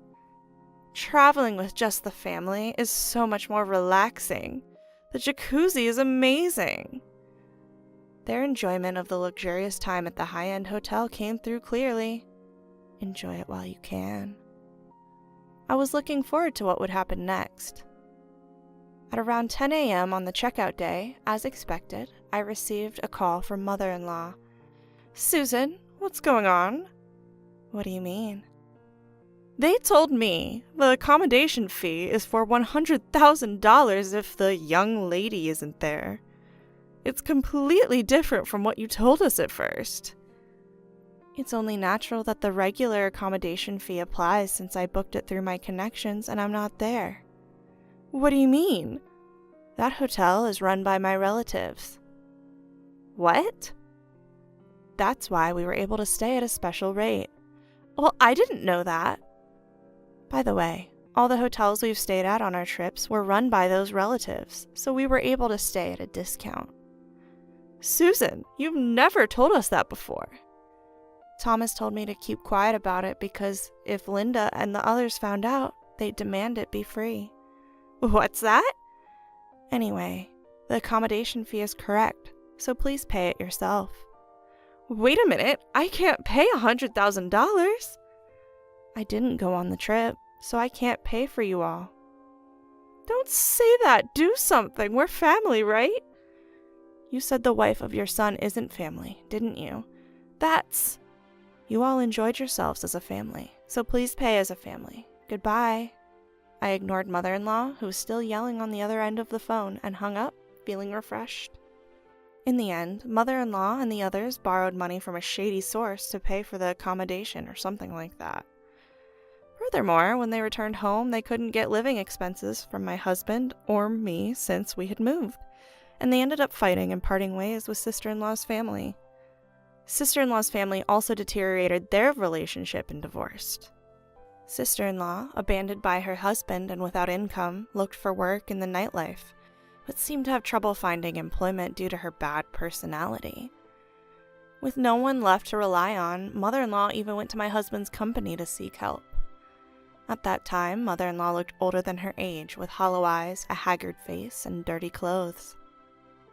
Traveling with just the family is so much more relaxing. The jacuzzi is amazing. Their enjoyment of the luxurious time at the high-end hotel came through clearly. Enjoy it while you can. I was looking forward to what would happen next. At around 10 a.m. on the checkout day, as expected, I received a call from mother-in-law. Susan, what's going on? What do you mean? They told me the accommodation fee is for $100,000 if the young lady isn't there. It's completely different from what you told us at first. It's only natural that the regular accommodation fee applies since I booked it through my connections and I'm not there. What do you mean? That hotel is run by my relatives. What? That's why we were able to stay at a special rate. Well, I didn't know that. By the way, all the hotels we've stayed at on our trips were run by those relatives, so we were able to stay at a discount. Susan, you've never told us that before. Thomas told me to keep quiet about it because if Linda and the others found out, they'd demand it be free. What's that? Anyway, the accommodation fee is correct, so please pay it yourself. Wait a minute, I can't pay $100,000. I didn't go on the trip, so I can't pay for you all. Don't say that, do something, we're family, right? You said the wife of your son isn't family, didn't you? You all enjoyed yourselves as a family, so please pay as a family. Goodbye. I ignored mother-in-law, who was still yelling on the other end of the phone, and hung up, feeling refreshed. In the end, mother-in-law and the others borrowed money from a shady source to pay for the accommodation or something like that. Furthermore, when they returned home, they couldn't get living expenses from my husband or me since we had moved, and they ended up fighting and parting ways with sister-in-law's family. Sister-in-law's family also deteriorated their relationship and divorced. Sister-in-law, abandoned by her husband and without income, looked for work in the nightlife, but seemed to have trouble finding employment due to her bad personality. With no one left to rely on, mother-in-law even went to my husband's company to seek help. At that time, mother-in-law looked older than her age, with hollow eyes, a haggard face, and dirty clothes.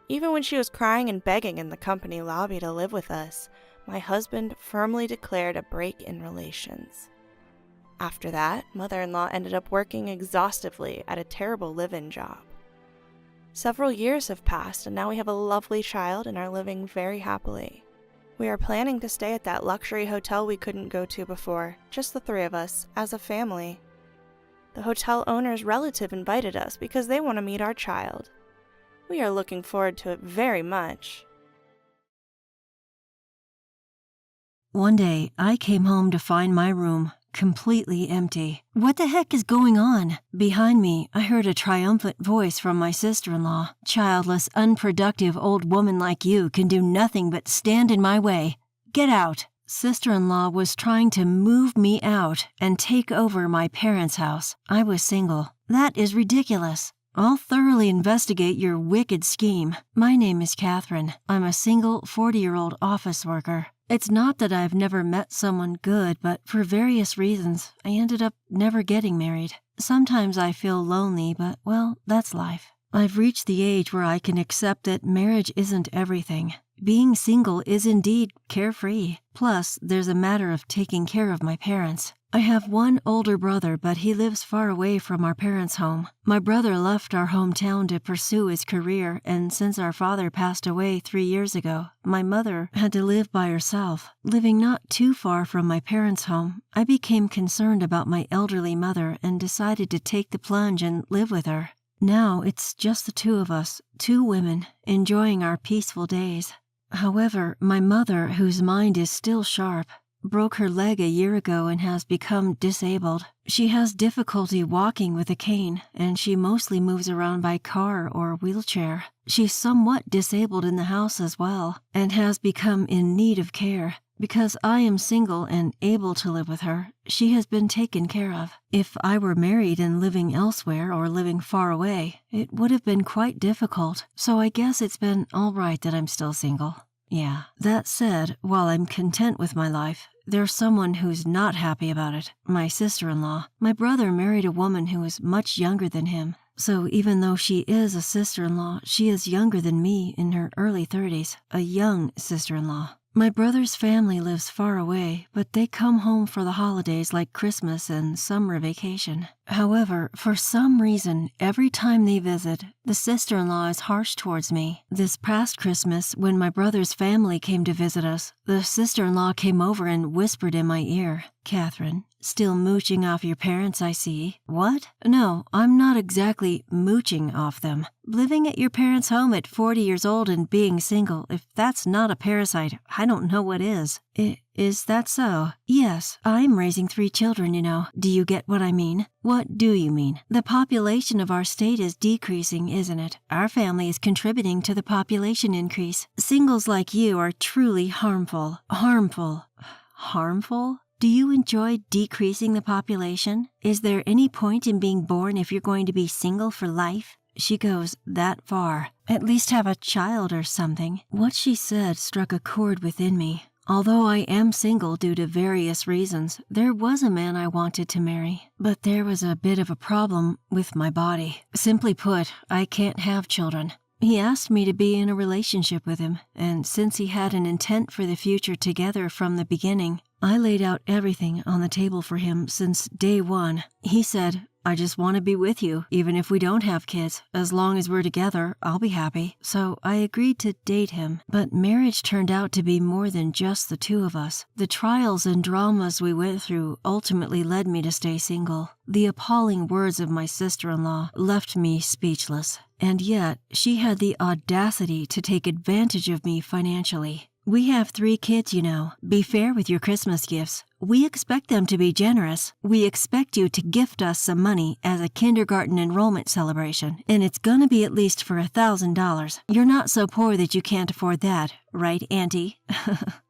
Even when she was crying and begging in the company lobby to live with us, my husband firmly declared a break in relations. After that, mother-in-law ended up working exhaustively at a terrible live-in job. Several years have passed, and now we have a lovely child and are living very happily. We are planning to stay at that luxury hotel we couldn't go to before, just the three of us, as a family. The hotel owner's relative invited us because they want to meet our child. We are looking forward to it very much. One day, I came home to find my room completely empty. What the heck is going on? Behind me, I heard a triumphant voice from my sister-in-law. Childless, unproductive old woman like you can do nothing but stand in my way. Get out. Sister-in-law was trying to move me out and take over my parents' house. I was single. That is ridiculous. I'll thoroughly investigate your wicked scheme. My name is Catherine. I'm a single 40-year-old office worker. It's not that I've never met someone good, but for various reasons, I ended up never getting married. Sometimes I feel lonely, but, well, that's life. I've reached the age where I can accept that marriage isn't everything. Being single is indeed carefree. Plus, there's a matter of taking care of my parents. I have one older brother, but he lives far away from our parents' home. My brother left our hometown to pursue his career, and since our father passed away 3 years ago, my mother had to live by herself. Living not too far from my parents' home, I became concerned about my elderly mother and decided to take the plunge and live with her. Now it's just the two of us, 2 women, enjoying our peaceful days. However, my mother, whose mind is still sharp, broke her leg a year ago and has become disabled. She has difficulty walking with a cane, and she mostly moves around by car or wheelchair. She's somewhat disabled in the house as well, and has become in need of care. Because I am single and able to live with her, she has been taken care of. If I were married and living elsewhere or living far away, it would have been quite difficult, so I guess it's been all right that I'm still single. Yeah. That said, while I'm content with my life, there's someone who's not happy about it. My sister-in-law. My brother married a woman who is much younger than him. So even though she is a sister-in-law, she is younger than me in her early 30s. A young sister-in-law. My brother's family lives far away, but they come home for the holidays like Christmas and summer vacation. However, for some reason, every time they visit, the sister-in-law is harsh towards me. This past Christmas, when my brother's family came to visit us, the sister-in-law came over and whispered in my ear, "Catherine, still mooching off your parents, I see." What? No, I'm not exactly mooching off them. Living at your parents' home at 40 years old and being single, if that's not a parasite, I don't know what is. Is that so? Yes, I'm raising 3 children, you know. Do you get what I mean? What do you mean? The population of our state is decreasing, isn't it? Our family is contributing to the population increase. Singles like you are truly harmful. Harmful? Do you enjoy decreasing the population? Is there any point in being born if you're going to be single for life? She goes that far. At least have a child or something. What she said struck a chord within me. Although I am single due to various reasons, there was a man I wanted to marry. But there was a bit of a problem with my body. Simply put, I can't have children. He asked me to be in a relationship with him, and since he had an intent for the future together from the beginning, I laid out everything on the table for him since day one. He said, "I just want to be with you, even if we don't have kids. As long as we're together, I'll be happy." So I agreed to date him. But marriage turned out to be more than just the 2 of us. The trials and dramas we went through ultimately led me to stay single. The appalling words of my sister-in-law left me speechless. And yet, she had the audacity to take advantage of me financially. We have 3 kids, you know. Be fair with your Christmas gifts. We expect them to be generous. We expect you to gift us some money as a kindergarten enrollment celebration, and it's gonna be at least for $1,000. You're not so poor that you can't afford that, right, Auntie?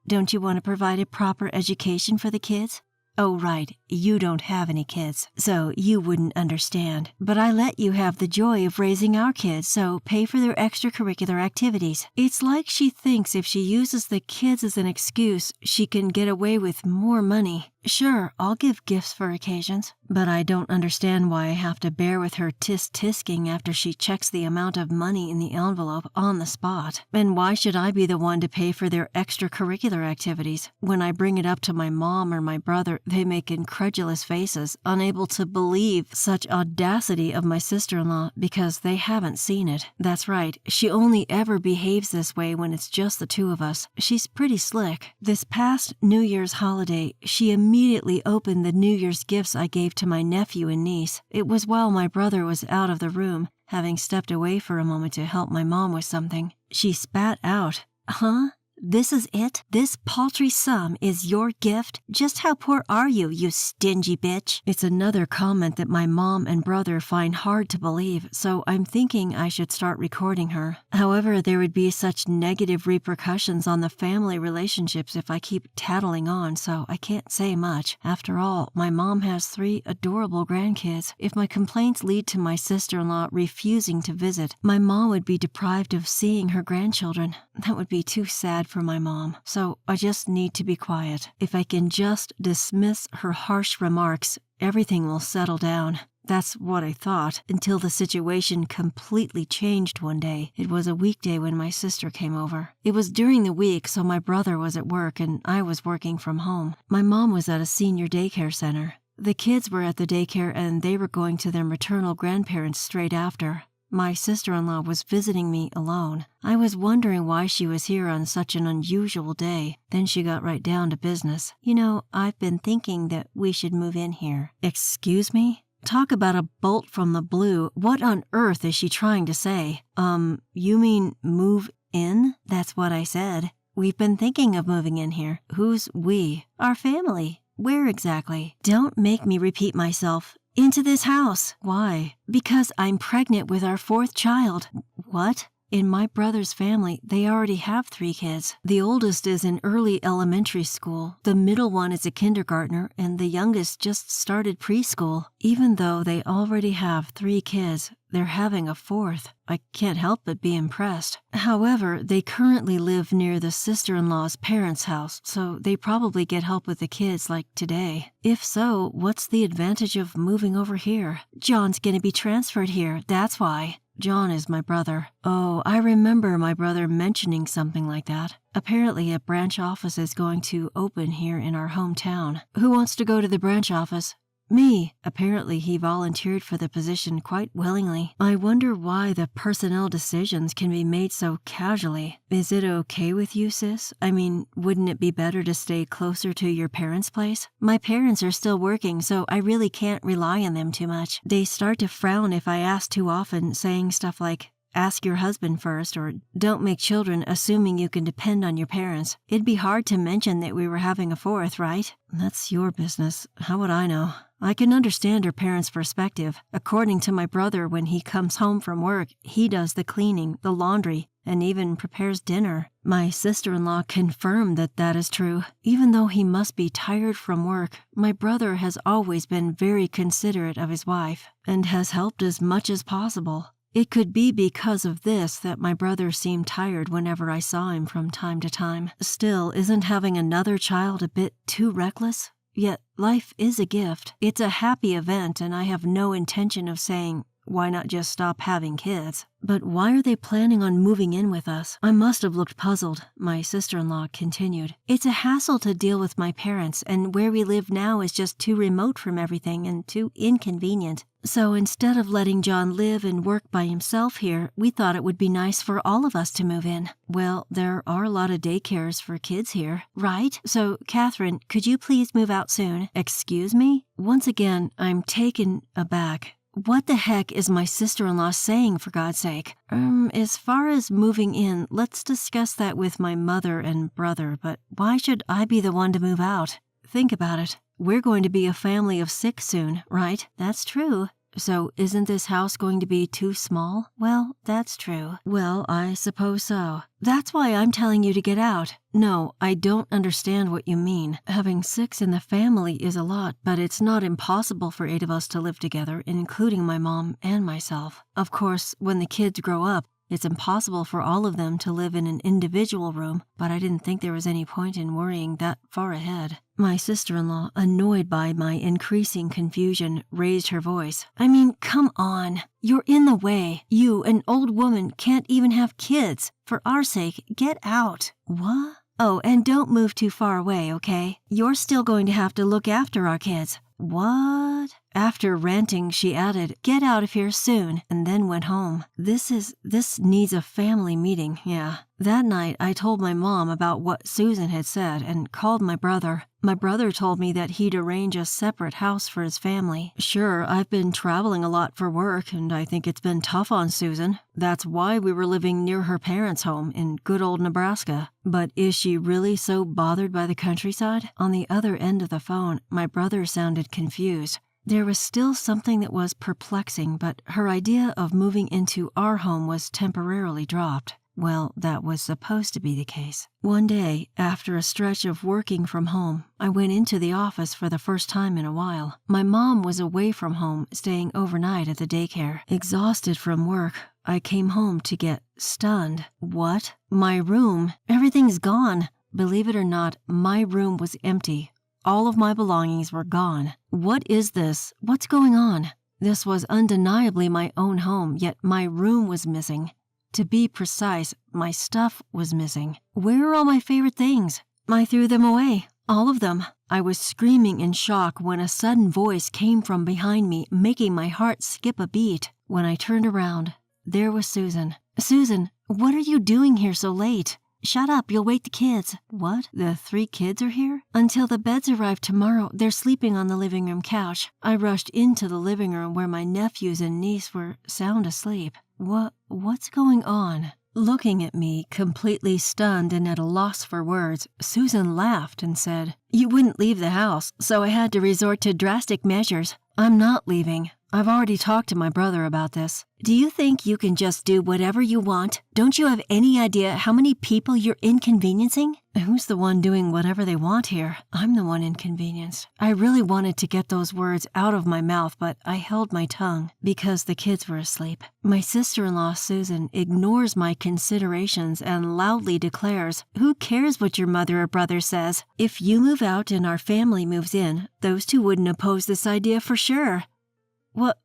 Don't you want to provide a proper education for the kids? Oh, right, you don't have any kids, so you wouldn't understand. But I let you have the joy of raising our kids, so pay for their extracurricular activities. It's like she thinks if she uses the kids as an excuse, she can get away with more money. Sure, I'll give gifts for occasions, but I don't understand why I have to bear with her tisk-tisking after she checks the amount of money in the envelope on the spot. And why should I be the one to pay for their extracurricular activities? When I bring it up to my mom or my brother, they make incredulous faces, unable to believe such audacity of my sister-in-law because they haven't seen it. That's right, she only ever behaves this way when it's just the two of us. She's pretty slick. This past New Year's holiday, she immediately opened the New Year's gifts I gave to my nephew and niece. It was while my brother was out of the room, having stepped away for a moment to help my mom with something. She spat out, "Huh? This is it? This paltry sum is your gift? Just how poor are you, you stingy bitch?" It's another comment that my mom and brother find hard to believe, so I'm thinking I should start recording her. However, there would be such negative repercussions on the family relationships if I keep tattling on, so I can't say much. After all, my mom has 3 adorable grandkids. If my complaints lead to my sister-in-law refusing to visit, my mom would be deprived of seeing her grandchildren. That would be too sad for my mom, so I just need to be quiet. If I can just dismiss her harsh remarks, everything will settle down. That's what I thought, until the situation completely changed one day. It was a weekday when my sister came over. It was during the week, so my brother was at work and I was working from home. My mom was at a senior daycare center. The kids were at the daycare and they were going to their maternal grandparents straight after. My sister-in-law was visiting me alone. I was wondering why she was here on such an unusual day. Then she got right down to business. "You know, I've been thinking that we should move in here." Excuse me? Talk about a bolt from the blue. What on earth is she trying to say? You mean move in? That's what I said. We've been thinking of moving in here. Who's we? Our family. Where exactly? Don't make me repeat myself. Into this house. Why? Because I'm pregnant with our 4th child. What? In my brother's family, they already have 3 kids. The oldest is in early elementary school, the middle one is a kindergartner, and the youngest just started preschool. Even though they already have 3 kids, they're having a 4th. I can't help but be impressed. However, they currently live near the sister-in-law's parents' house, so they probably get help with the kids like today. If so, what's the advantage of moving over here? John's gonna be transferred here, that's why. John is my brother. Oh, I remember my brother mentioning something like that. Apparently a branch office is going to open here in our hometown. Who wants to go to the branch office? Me. Apparently he volunteered for the position quite willingly. I wonder why the personnel decisions can be made so casually. Is it okay with you, sis? I mean, wouldn't it be better to stay closer to your parents' place? My parents are still working, so I really can't rely on them too much. They start to frown if I ask too often, saying stuff like, "Ask your husband first," or "Don't make children assuming you can depend on your parents." It'd be hard to mention that we were having a 4th, right? That's your business. How would I know? I can understand her parents' perspective. According to my brother, when he comes home from work, he does the cleaning, the laundry, and even prepares dinner. My sister-in-law confirmed that that is true. Even though he must be tired from work, my brother has always been very considerate of his wife and has helped as much as possible. It could be because of this that my brother seemed tired whenever I saw him from time to time. Still, isn't having another child a bit too reckless? Yet, life is a gift. It's a happy event, and I have no intention of saying, why not just stop having kids? But why are they planning on moving in with us? I must have looked puzzled. My sister-in-law continued. It's a hassle to deal with my parents, and where we live now is just too remote from everything and too inconvenient. So instead of letting John live and work by himself here, we thought it would be nice for all of us to move in. Well, there are a lot of daycares for kids here, right? So, Catherine, could you please move out soon? Excuse me? Once again, I'm taken aback. What the heck is my sister-in-law saying, for God's sake? As far as moving in, let's discuss that with my mother and brother, but why should I be the one to move out? Think about it. We're going to be a family of 6 soon, right? That's true. So isn't this house going to be too small? Well, that's true. Well, I suppose so. That's why I'm telling you to get out. No, I don't understand what you mean. Having 6 in the family is a lot, but it's not impossible for 8 of us to live together, including my mom and myself. Of course, when the kids grow up, it's impossible for all of them to live in an individual room, but I didn't think there was any point in worrying that far ahead. My sister-in-law, annoyed by my increasing confusion, raised her voice. I mean, come on. You're in the way. You, an old woman, can't even have kids. For our sake, get out. What? Oh, and don't move too far away, okay? You're still going to have to look after our kids. What? After ranting, she added, get out of here soon, and then went home. This needs a family meeting, yeah. That night, I told my mom about what Susan had said and called my brother. My brother told me that he'd arrange a separate house for his family. Sure, I've been traveling a lot for work, and I think it's been tough on Susan. That's why we were living near her parents' home in good old Nebraska. But is she really so bothered by the countryside? On the other end of the phone, my brother sounded confused. There was still something that was perplexing, but her idea of moving into our home was temporarily dropped. Well, that was supposed to be the case. One day, after a stretch of working from home, I went into the office for the first time in a while. My mom was away from home, staying overnight at the daycare. Exhausted from work, I came home to get stunned. What? My room? Everything's gone. Believe it or not, my room was empty. All of my belongings were gone. What is this? What's going on? This was undeniably my own home, yet my room was missing. To be precise, my stuff was missing. Where are all my favorite things? I threw them away. All of them. I was screaming in shock when a sudden voice came from behind me, making my heart skip a beat. When I turned around, there was Susan. Susan, what are you doing here so late? Shut up, you'll wake the kids. What? The 3 kids are here? Until the beds arrive tomorrow, they're sleeping on the living room couch. I rushed into the living room where my nephews and niece were sound asleep. What's going on? Looking at me, completely stunned and at a loss for words, Susan laughed and said, You wouldn't leave the house, so I had to resort to drastic measures. I'm not leaving. I've already talked to my brother about this. Do you think you can just do whatever you want? Don't you have any idea how many people you're inconveniencing? Who's the one doing whatever they want here? I'm the one inconvenienced. I really wanted to get those words out of my mouth, but I held my tongue because the kids were asleep. My sister-in-law, Susan, ignores my considerations and loudly declares, Who cares what your mother or brother says? If you move out and our family moves in, those 2 wouldn't oppose this idea for sure.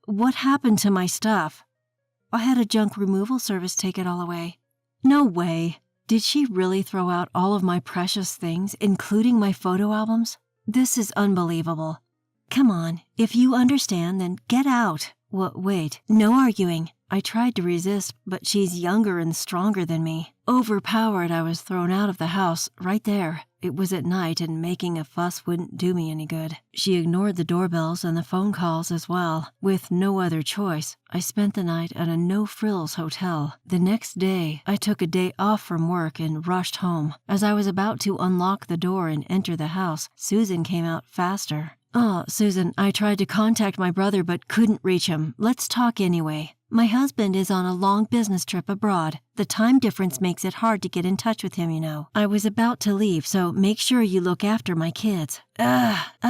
What happened to my stuff? I had a junk removal service take it all away. No way. Did she really throw out all of my precious things, including my photo albums? This is unbelievable. Come on, if you understand, then get out. Wait, no arguing. I tried to resist, but she's younger and stronger than me. Overpowered, I was thrown out of the house, right there. It was at night, and making a fuss wouldn't do me any good. She ignored the doorbells and the phone calls as well. With no other choice, I spent the night at a no-frills hotel. The next day, I took a day off from work and rushed home. As I was about to unlock the door and enter the house, Susan came out faster. Susan, I tried to contact my brother but couldn't reach him. Let's talk anyway. My husband is on a long business trip abroad. The time difference makes it hard to get in touch with him, you know. I was about to leave, so make sure you look after my kids.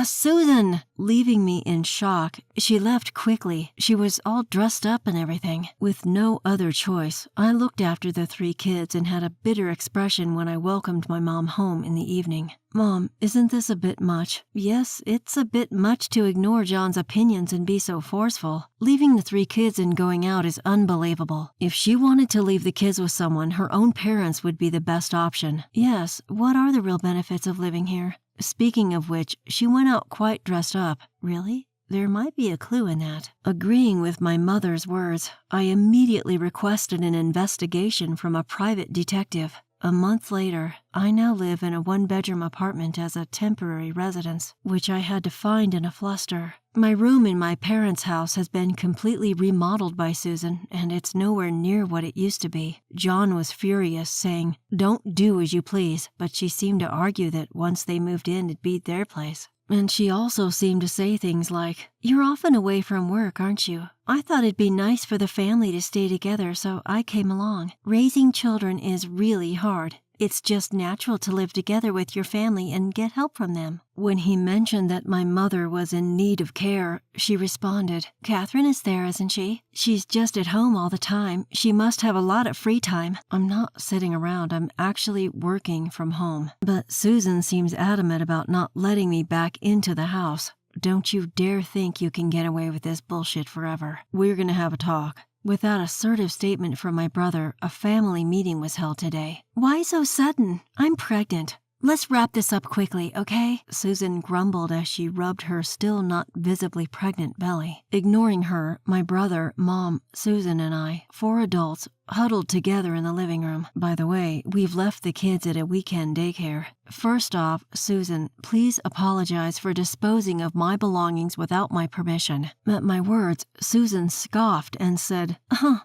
Susan! Leaving me in shock, she left quickly. She was all dressed up and everything. With no other choice, I looked after the 3 kids and had a bitter expression when I welcomed my mom home in the evening. Mom, isn't this a bit much? Yes, it's a bit much to ignore John's opinions and be so forceful. Leaving the 3 kids and going out is unbelievable. If she wanted to leave the kids with someone, her own parents would be the best option. Yes, what are the real benefits of living here? Speaking of which, she went out quite dressed up. Really? There might be a clue in that. Agreeing with my mother's words, I immediately requested an investigation from a private detective. A month later, I now live in a 1-bedroom apartment as a temporary residence, which I had to find in a fluster. My room in my parents' house has been completely remodeled by Susan, and it's nowhere near what it used to be. John was furious, saying, Don't do as you please, but she seemed to argue that once they moved in, it'd be their place. And she also seemed to say things like, "You're often away from work, aren't you? I thought it'd be nice for the family to stay together, so I came along. Raising children is really hard. It's just natural to live together with your family and get help from them." When he mentioned that my mother was in need of care, she responded, "Catherine is there, isn't she? She's just at home all the time. She must have a lot of free time." I'm not sitting around. I'm actually working from home. But Susan seems adamant about not letting me back into the house. Don't you dare think you can get away with this bullshit forever. We're gonna have a talk. With that assertive statement from my brother, a family meeting was held today. "Why so sudden? I'm pregnant. Let's wrap this up quickly, okay?" Susan grumbled as she rubbed her still not visibly pregnant belly. Ignoring her, my brother, Mom, Susan, and I, 4 adults, huddled together in the living room. By the way, we've left the kids at a weekend daycare. First off, Susan, please apologize for disposing of my belongings without my permission. At my words, Susan scoffed and said,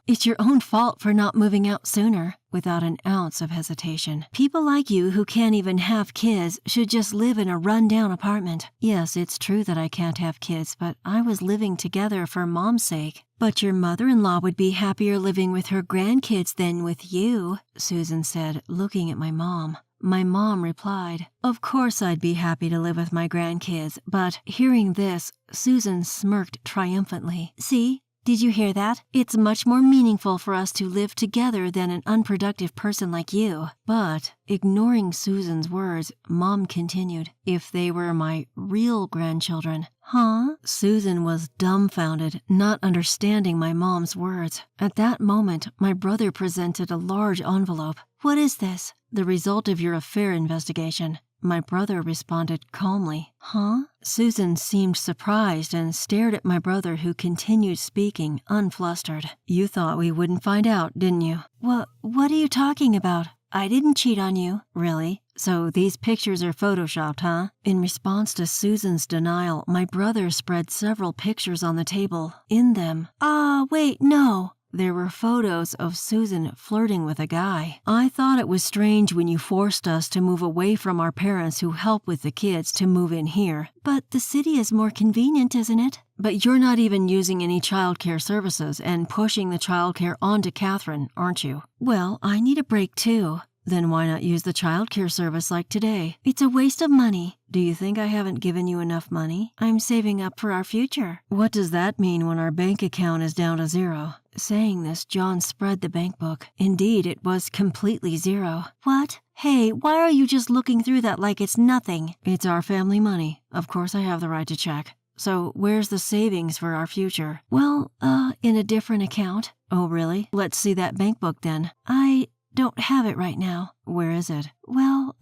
"It's your own fault for not moving out sooner," without an ounce of hesitation. "People like you who can't even have kids should just live in a run-down apartment." Yes, it's true that I can't have kids, but I was living together for Mom's sake. "But your mother-in-law would be happier living with her grandkids than with you," Susan said, looking at my mom. My mom replied, "Of course I'd be happy to live with my grandkids," but hearing this, Susan smirked triumphantly. "See? Did you hear that? It's much more meaningful for us to live together than an unproductive person like you." But, ignoring Susan's words, Mom continued, "If they were my real grandchildren." "Huh?" Susan was dumbfounded, not understanding my mom's words. At that moment, my brother presented a large envelope. "What is this?" "The result of your affair investigation." My brother responded calmly. "Huh?" Susan seemed surprised and stared at my brother, who continued speaking, unflustered. "You thought we wouldn't find out, didn't you?" What are you talking about? I didn't cheat on you." "Really? So these pictures are photoshopped, huh?" In response to Susan's denial, my brother spread several pictures on the table. In them, wait, no. There were photos of Susan flirting with a guy. "I thought it was strange when you forced us to move away from our parents who help with the kids to move in here." "But the city is more convenient, isn't it?" "But you're not even using any childcare services and pushing the childcare onto Catherine, aren't you?" "Well, I need a break too." "Then why not use the childcare service like today?" "It's a waste of money." "Do you think I haven't given you enough money?" "I'm saving up for our future." "What does that mean when our bank account is down to zero?" Saying this, John spread the bank book. Indeed, it was completely zero. "What? Hey, why are you just looking through that like it's nothing?" "It's our family money. Of course I have the right to check. So where's the savings for our future?" "Well, in a different account." "Oh, really? Let's see that bank book then." "I don't have it right now." "Where is it?" "Well,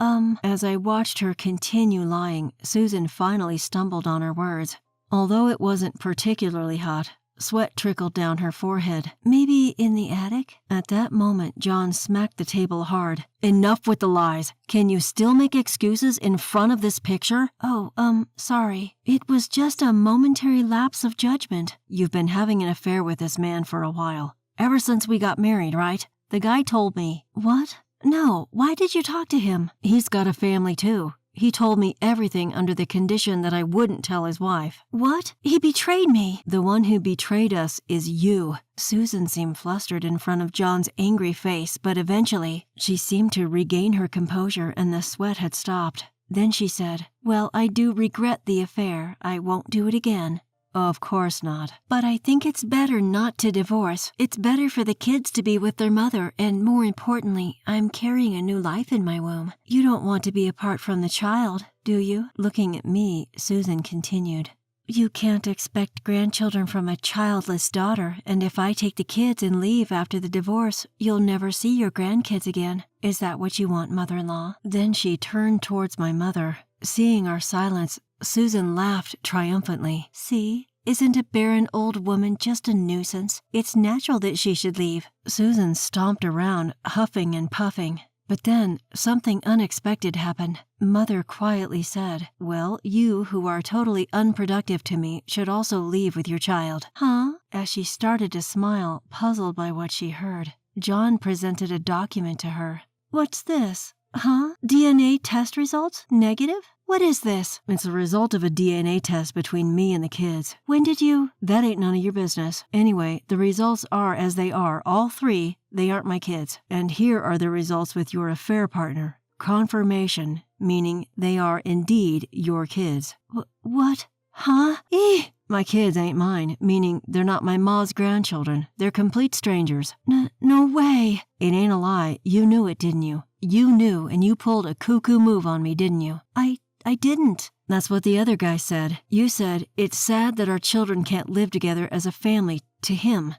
As I watched her continue lying, Susan finally stumbled on her words. Although it wasn't particularly hot, sweat trickled down her forehead. "Maybe in the attic?" At that moment, John smacked the table hard. "Enough with the lies. Can you still make excuses in front of this picture?" "Oh, sorry. It was just a momentary lapse of judgment." "You've been having an affair with this man for a while. Ever since we got married, right? The guy told me." "What? No, why did you talk to him?" "He's got a family too. He told me everything under the condition that I wouldn't tell his wife." "What? He betrayed me." "The one who betrayed us is you." Susan seemed flustered in front of John's angry face, but eventually she seemed to regain her composure and the sweat had stopped. Then she said, "Well, I do regret the affair. I won't do it again." "Of course not." "But I think it's better not to divorce. It's better for the kids to be with their mother, and more importantly, I'm carrying a new life in my womb. You don't want to be apart from the child, do you?" Looking at me, Susan continued, "You can't expect grandchildren from a childless daughter, and if I take the kids and leave after the divorce, you'll never see your grandkids again. Is that what you want, mother-in-law?" Then she turned towards my mother. Seeing our silence, Susan laughed triumphantly. "See? Isn't a barren old woman just a nuisance? It's natural that she should leave." Susan stomped around, huffing and puffing. But then, something unexpected happened. Mother quietly said, "Well, you who are totally unproductive to me should also leave with your child." "Huh?" As she started to smile, puzzled by what she heard, John presented a document to her. "What's this? Huh? DNA test results? Negative?" What is this? It's a result of a DNA test between me and the kids. When did you? That ain't none of your business. Anyway, the results are as they are. All three, they aren't my kids. And here are the results with your affair partner. Confirmation, meaning they are indeed your kids. What? Huh? My kids ain't mine, meaning they're not my ma's grandchildren. They're complete strangers. No way. It ain't a lie. You knew it, didn't you? You knew, and you pulled a cuckoo move on me, didn't you? I didn't. That's what the other guy said. You said, it's sad that our children can't live together as a family, to him.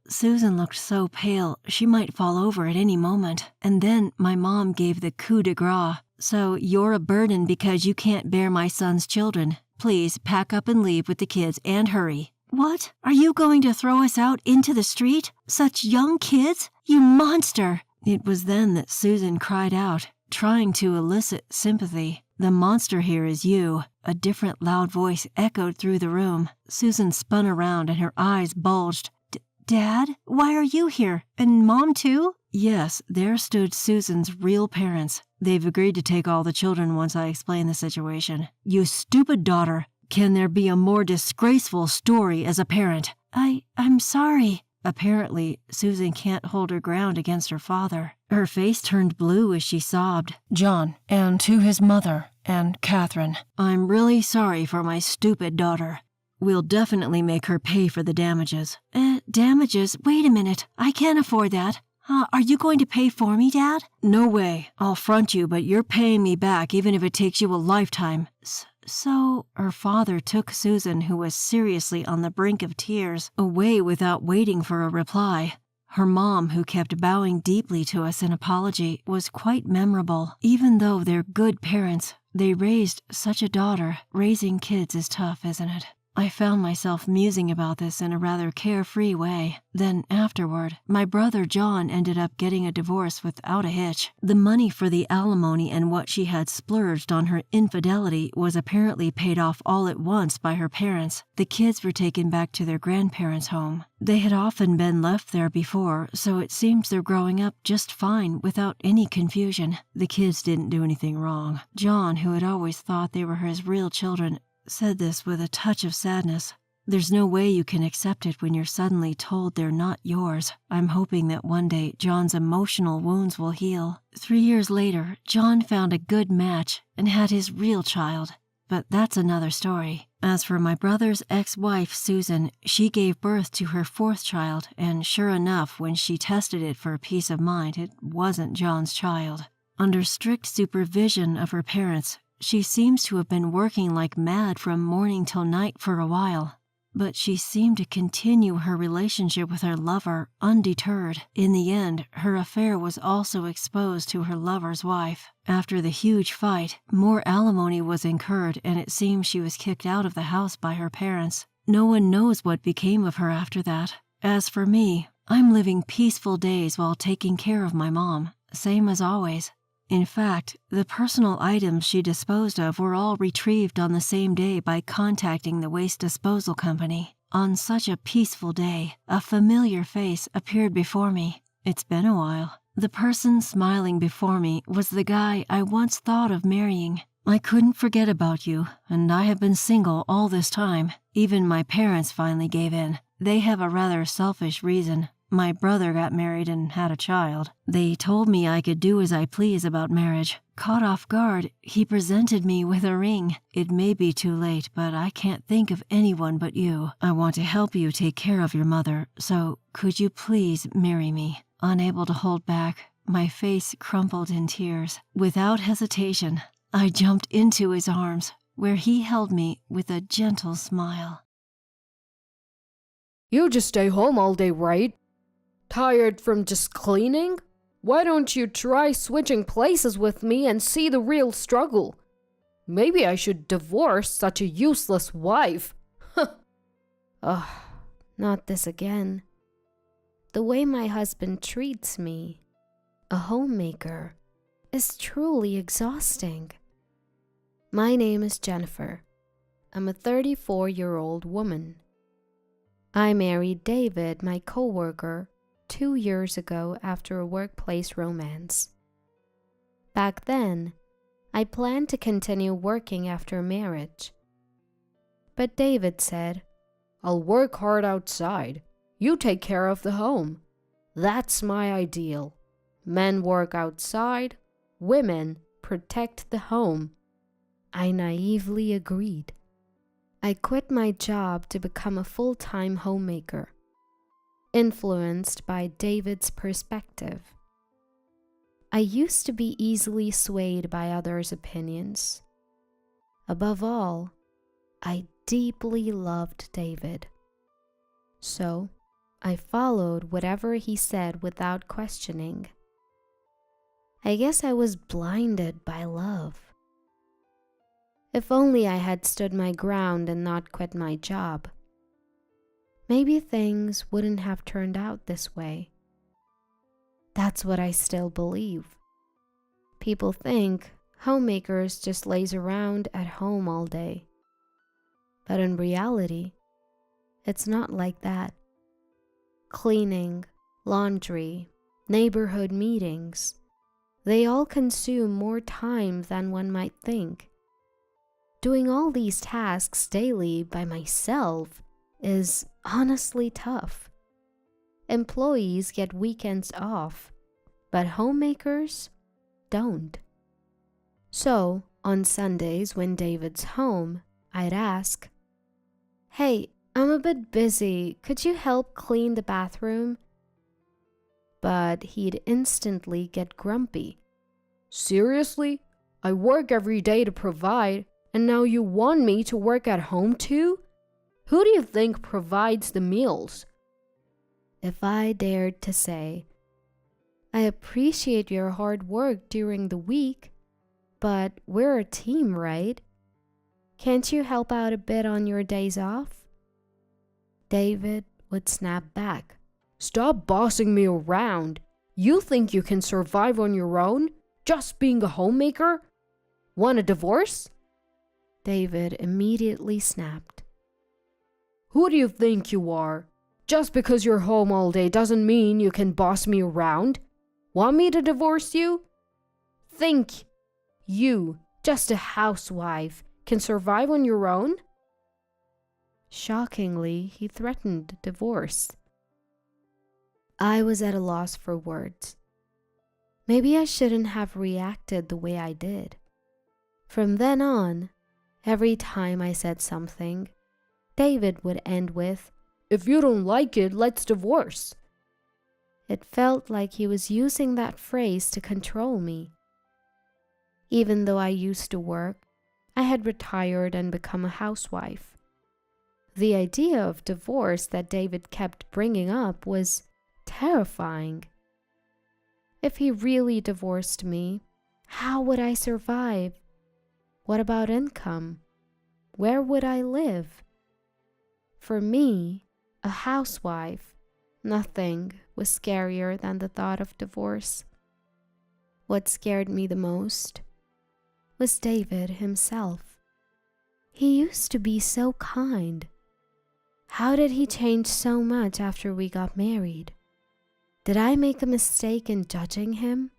Susan looked so pale, she might fall over at any moment. And then my mom gave the coup de grace. So you're a burden because you can't bear my son's children. Please pack up and leave with the kids and hurry. What? Are you going to throw us out into the street? Such young kids? You monster! It was then that Susan cried out, trying to elicit sympathy. The monster here is you. A different loud voice echoed through the room. Susan spun around and her eyes bulged. Dad? Why are you here? And Mom too? Yes, there stood Susan's real parents. They've agreed to take all the children once I explain the situation. You stupid daughter. Can there be a more disgraceful story as a parent? I'm sorry. Apparently, Susan can't hold her ground against her father. Her face turned blue as she sobbed. John, and to his mother, and Catherine, I'm really sorry for my stupid daughter. We'll definitely make her pay for the damages. Damages? Wait a minute. I can't afford that. Are you going to pay for me, Dad? No way. I'll front you, but you're paying me back even if it takes you a lifetime. So, her father took Susan, who was seriously on the brink of tears, away without waiting for a reply. Her mom, who kept bowing deeply to us in apology, was quite memorable. Even though they're good parents, they raised such a daughter. Raising kids is tough, isn't it? I found myself musing about this in a rather carefree way. Then afterward, my brother John ended up getting a divorce without a hitch. The money for the alimony and what she had splurged on her infidelity was apparently paid off all at once by her parents. The kids were taken back to their grandparents' home. They had often been left there before, so it seems they're growing up just fine without any confusion. The kids didn't do anything wrong. John, who had always thought they were his real children, said this with a touch of sadness. There's no way you can accept it when you're suddenly told they're not yours. I'm hoping that one day John's emotional wounds will heal. 3 years later, John found a good match and had his real child. But that's another story. As for my brother's ex-wife, Susan, she gave birth to her 4th child, and sure enough, when she tested it for peace of mind, it wasn't John's child. Under strict supervision of her parents, she seems to have been working like mad from morning till night for a while, but she seemed to continue her relationship with her lover undeterred. In the end, her affair was also exposed to her lover's wife. After the huge fight, more alimony was incurred, and it seems she was kicked out of the house by her parents. No one knows what became of her after that. As for me, I'm living peaceful days while taking care of my mom, same as always. In fact, the personal items she disposed of were all retrieved on the same day by contacting the waste disposal company. On such a peaceful day, a familiar face appeared before me. It's been a while. The person smiling before me was the guy I once thought of marrying. I couldn't forget about you, and I have been single all this time. Even my parents finally gave in. They have a rather selfish reason. My brother got married and had a child. They told me I could do as I please about marriage. Caught off guard, he presented me with a ring. It may be too late, but I can't think of anyone but you. I want to help you take care of your mother, so could you please marry me? Unable to hold back, my face crumpled in tears. Without hesitation, I jumped into his arms, where he held me with a gentle smile. You just stay home all day, right? Tired from just cleaning? Why don't you try switching places with me and see the real struggle? Maybe I should divorce such a useless wife. Ugh, not this again. The way my husband treats me, a homemaker, is truly exhausting. My name is Jennifer. I'm a 34-year-old woman. I married David, my coworker, 2 years ago after a workplace romance. Back then, I planned to continue working after marriage. But David said, I'll work hard outside. You take care of the home. That's my ideal. Men work outside, women protect the home. I naively agreed. I quit my job to become a full-time homemaker, influenced by David's perspective. I used to be easily swayed by others' opinions. Above all, I deeply loved David. So, I followed whatever he said without questioning. I guess I was blinded by love. If only I had stood my ground and not quit my job. Maybe things wouldn't have turned out this way. That's what I still believe. People think homemakers just laze around at home all day. But in reality, it's not like that. Cleaning, laundry, neighborhood meetings, they all consume more time than one might think. Doing all these tasks daily by myself is honestly tough. Employees get weekends off, but homemakers don't. So, on Sundays when David's home, I'd ask, "Hey, I'm a bit busy. Could you help clean the bathroom?" But he'd instantly get grumpy. Seriously? I work every day to provide, and now you want me to work at home too? Who do you think provides the meals? If I dared to say, "I appreciate your hard work during the week, but we're a team, right? Can't you help out a bit on your days off?" David would snap back. Stop bossing me around. You think you can survive on your own, just being a homemaker? Want a divorce? David immediately snapped. Who do you think you are? Just because you're home all day doesn't mean you can boss me around. Want me to divorce you? Think you, just a housewife, can survive on your own? Shockingly, he threatened divorce. I was at a loss for words. Maybe I shouldn't have reacted the way I did. From then on, every time I said something, David would end with, "If you don't like it, let's divorce." It felt like he was using that phrase to control me. Even though I used to work, I had retired and become a housewife. The idea of divorce that David kept bringing up was terrifying. If he really divorced me, how would I survive? What about income? Where would I live? For me, a housewife, nothing was scarier than the thought of divorce. What scared me the most was David himself. He used to be so kind. How did he change so much after we got married? Did I make a mistake in judging him?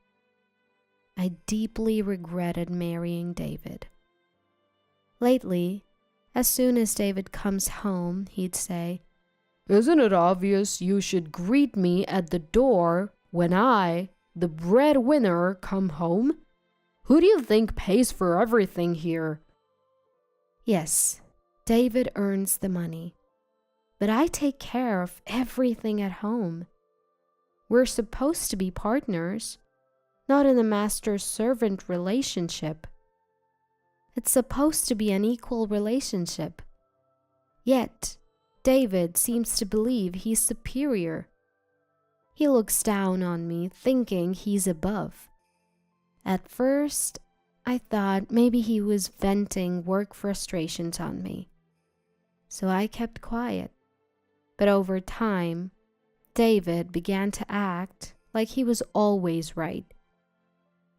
I deeply regretted marrying David. Lately, as soon as David comes home, he'd say, "Isn't it obvious you should greet me at the door when I, the breadwinner, come home? Who do you think pays for everything here?" Yes, David earns the money, but I take care of everything at home. We're supposed to be partners, not in a master-servant relationship. It's supposed to be an equal relationship. Yet, David seems to believe he's superior. He looks down on me, thinking he's above. At first, I thought maybe he was venting work frustrations on me. So I kept quiet. But over time, David began to act like he was always right.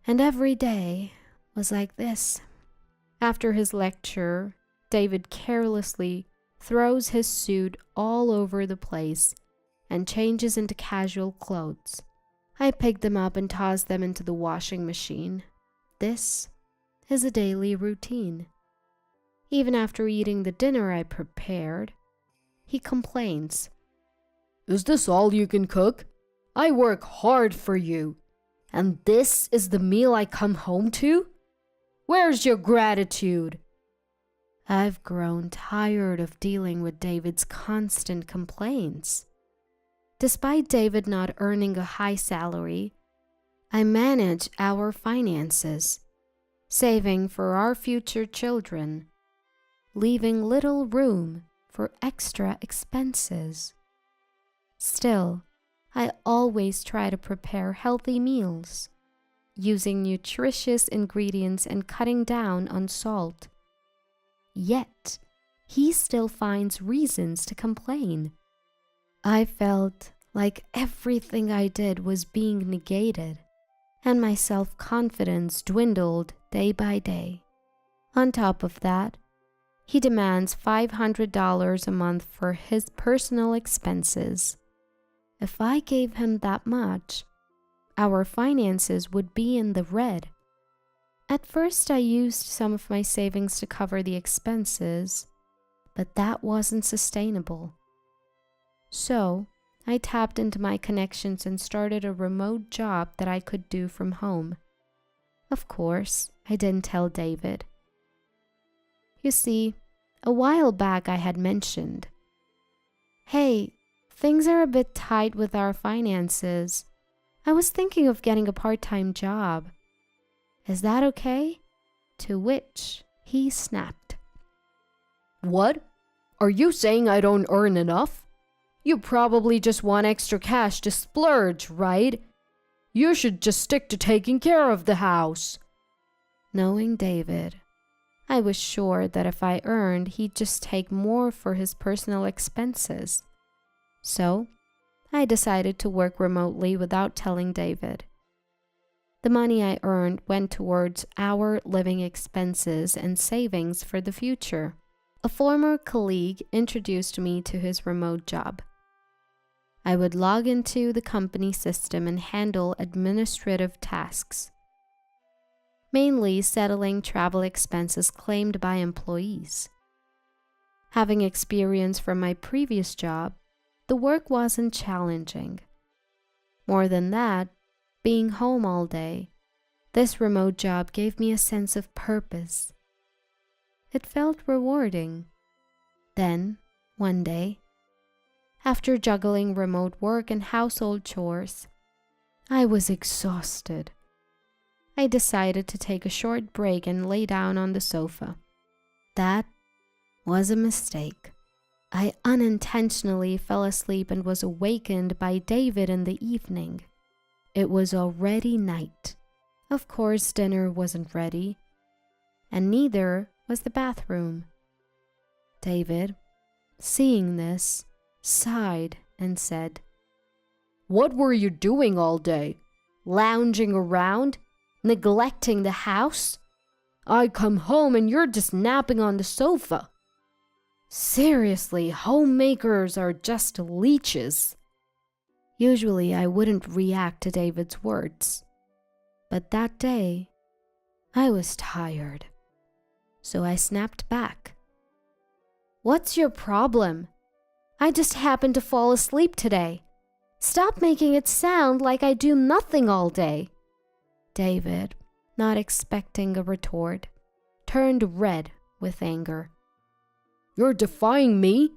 And every day was like this. After his lecture, David carelessly throws his suit all over the place and changes into casual clothes. I pick them up and toss them into the washing machine. This is a daily routine. Even after eating the dinner I prepared, he complains. Is this all you can cook? I work hard for you. And this is the meal I come home to? Where's your gratitude? I've grown tired of dealing with David's constant complaints. Despite David not earning a high salary, I manage our finances, saving for our future children, leaving little room for extra expenses. Still, I always try to prepare healthy meals, using nutritious ingredients and cutting down on salt. Yet, he still finds reasons to complain. I felt like everything I did was being negated, and my self-confidence dwindled day by day. On top of that, he demands $500 a month for his personal expenses. If I gave him that much, our finances would be in the red. At first, I used some of my savings to cover the expenses, but that wasn't sustainable. So, I tapped into my connections and started a remote job that I could do from home. Of course, I didn't tell David. You see, a while back I had mentioned, "Hey, things are a bit tight with our finances. I was thinking of getting a part-time job. Is that okay?" To which he snapped. What? Are you saying I don't earn enough? You probably just want extra cash to splurge, right? You should just stick to taking care of the house. Knowing David, I was sure that if I earned, he'd just take more for his personal expenses. So, I decided to work remotely without telling David. The money I earned went towards our living expenses and savings for the future. A former colleague introduced me to his remote job. I would log into the company system and handle administrative tasks, mainly settling travel expenses claimed by employees. Having experience from my previous job, the work wasn't challenging. More than that, being home all day, this remote job gave me a sense of purpose. It felt rewarding. Then, one day, after juggling remote work and household chores, I was exhausted. I decided to take a short break and lay down on the sofa. That was a mistake. I unintentionally fell asleep and was awakened by David in the evening. It was already night. Of course, dinner wasn't ready, and neither was the bathroom. David, seeing this, sighed and said, What were you doing all day? Lounging around? Neglecting the house? I come home and you're just napping on the sofa. Seriously, homemakers are just leeches. Usually I wouldn't react to David's words, but that day I was tired, so I snapped back. What's your problem? I just happened to fall asleep today. Stop making it sound like I do nothing all day. David, not expecting a retort, turned red with anger. You're defying me?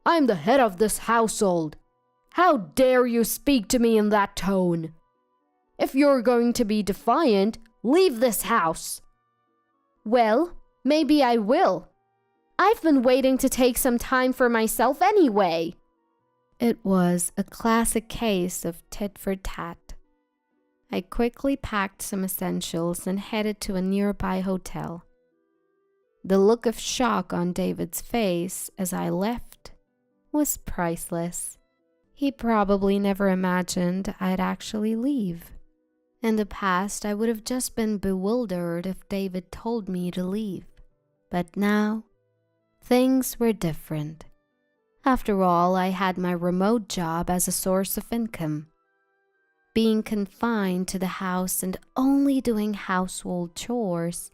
I'm the head of this household. How dare you speak to me in that tone? If you're going to be defiant, leave this house. Well, maybe I will. I've been waiting to take some time for myself anyway. It was a classic case of tit for tat. I quickly packed some essentials and headed to a nearby hotel. The look of shock on David's face as I left was priceless. He probably never imagined I'd actually leave. In the past, I would have just been bewildered if David told me to leave. But now, things were different. After all, I had my remote job as a source of income. Being confined to the house and only doing household chores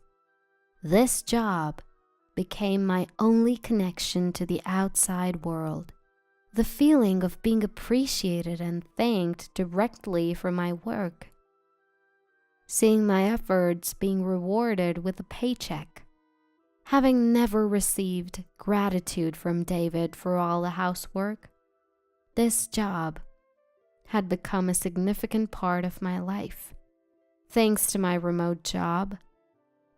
This job became my only connection to the outside world. The feeling of being appreciated and thanked directly for my work. Seeing my efforts being rewarded with a paycheck. Having never received gratitude from David for all the housework, this job had become a significant part of my life. Thanks to my remote job,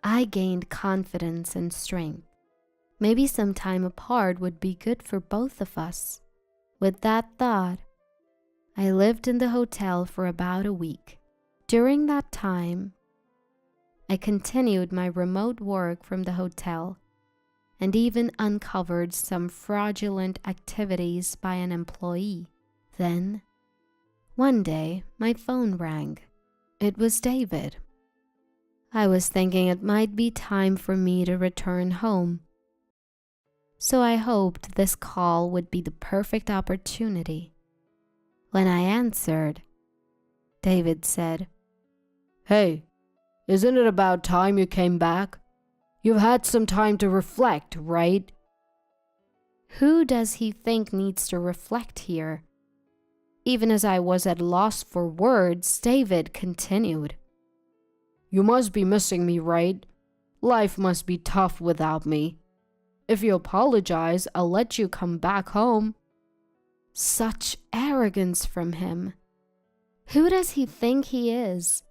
I gained confidence and strength. Maybe some time apart would be good for both of us. With that thought, I lived in the hotel for about a week. During that time, I continued my remote work from the hotel and even uncovered some fraudulent activities by an employee. Then, one day, my phone rang. It was David. I was thinking it might be time for me to return home. So I hoped this call would be the perfect opportunity. When I answered, David said, Hey, isn't it about time you came back? You've had some time to reflect, right? Who does he think needs to reflect here? Even as I was at loss for words, David continued. You must be missing me, right? Life must be tough without me. If you apologize, I'll let you come back home. Such arrogance from him. Who does he think he is?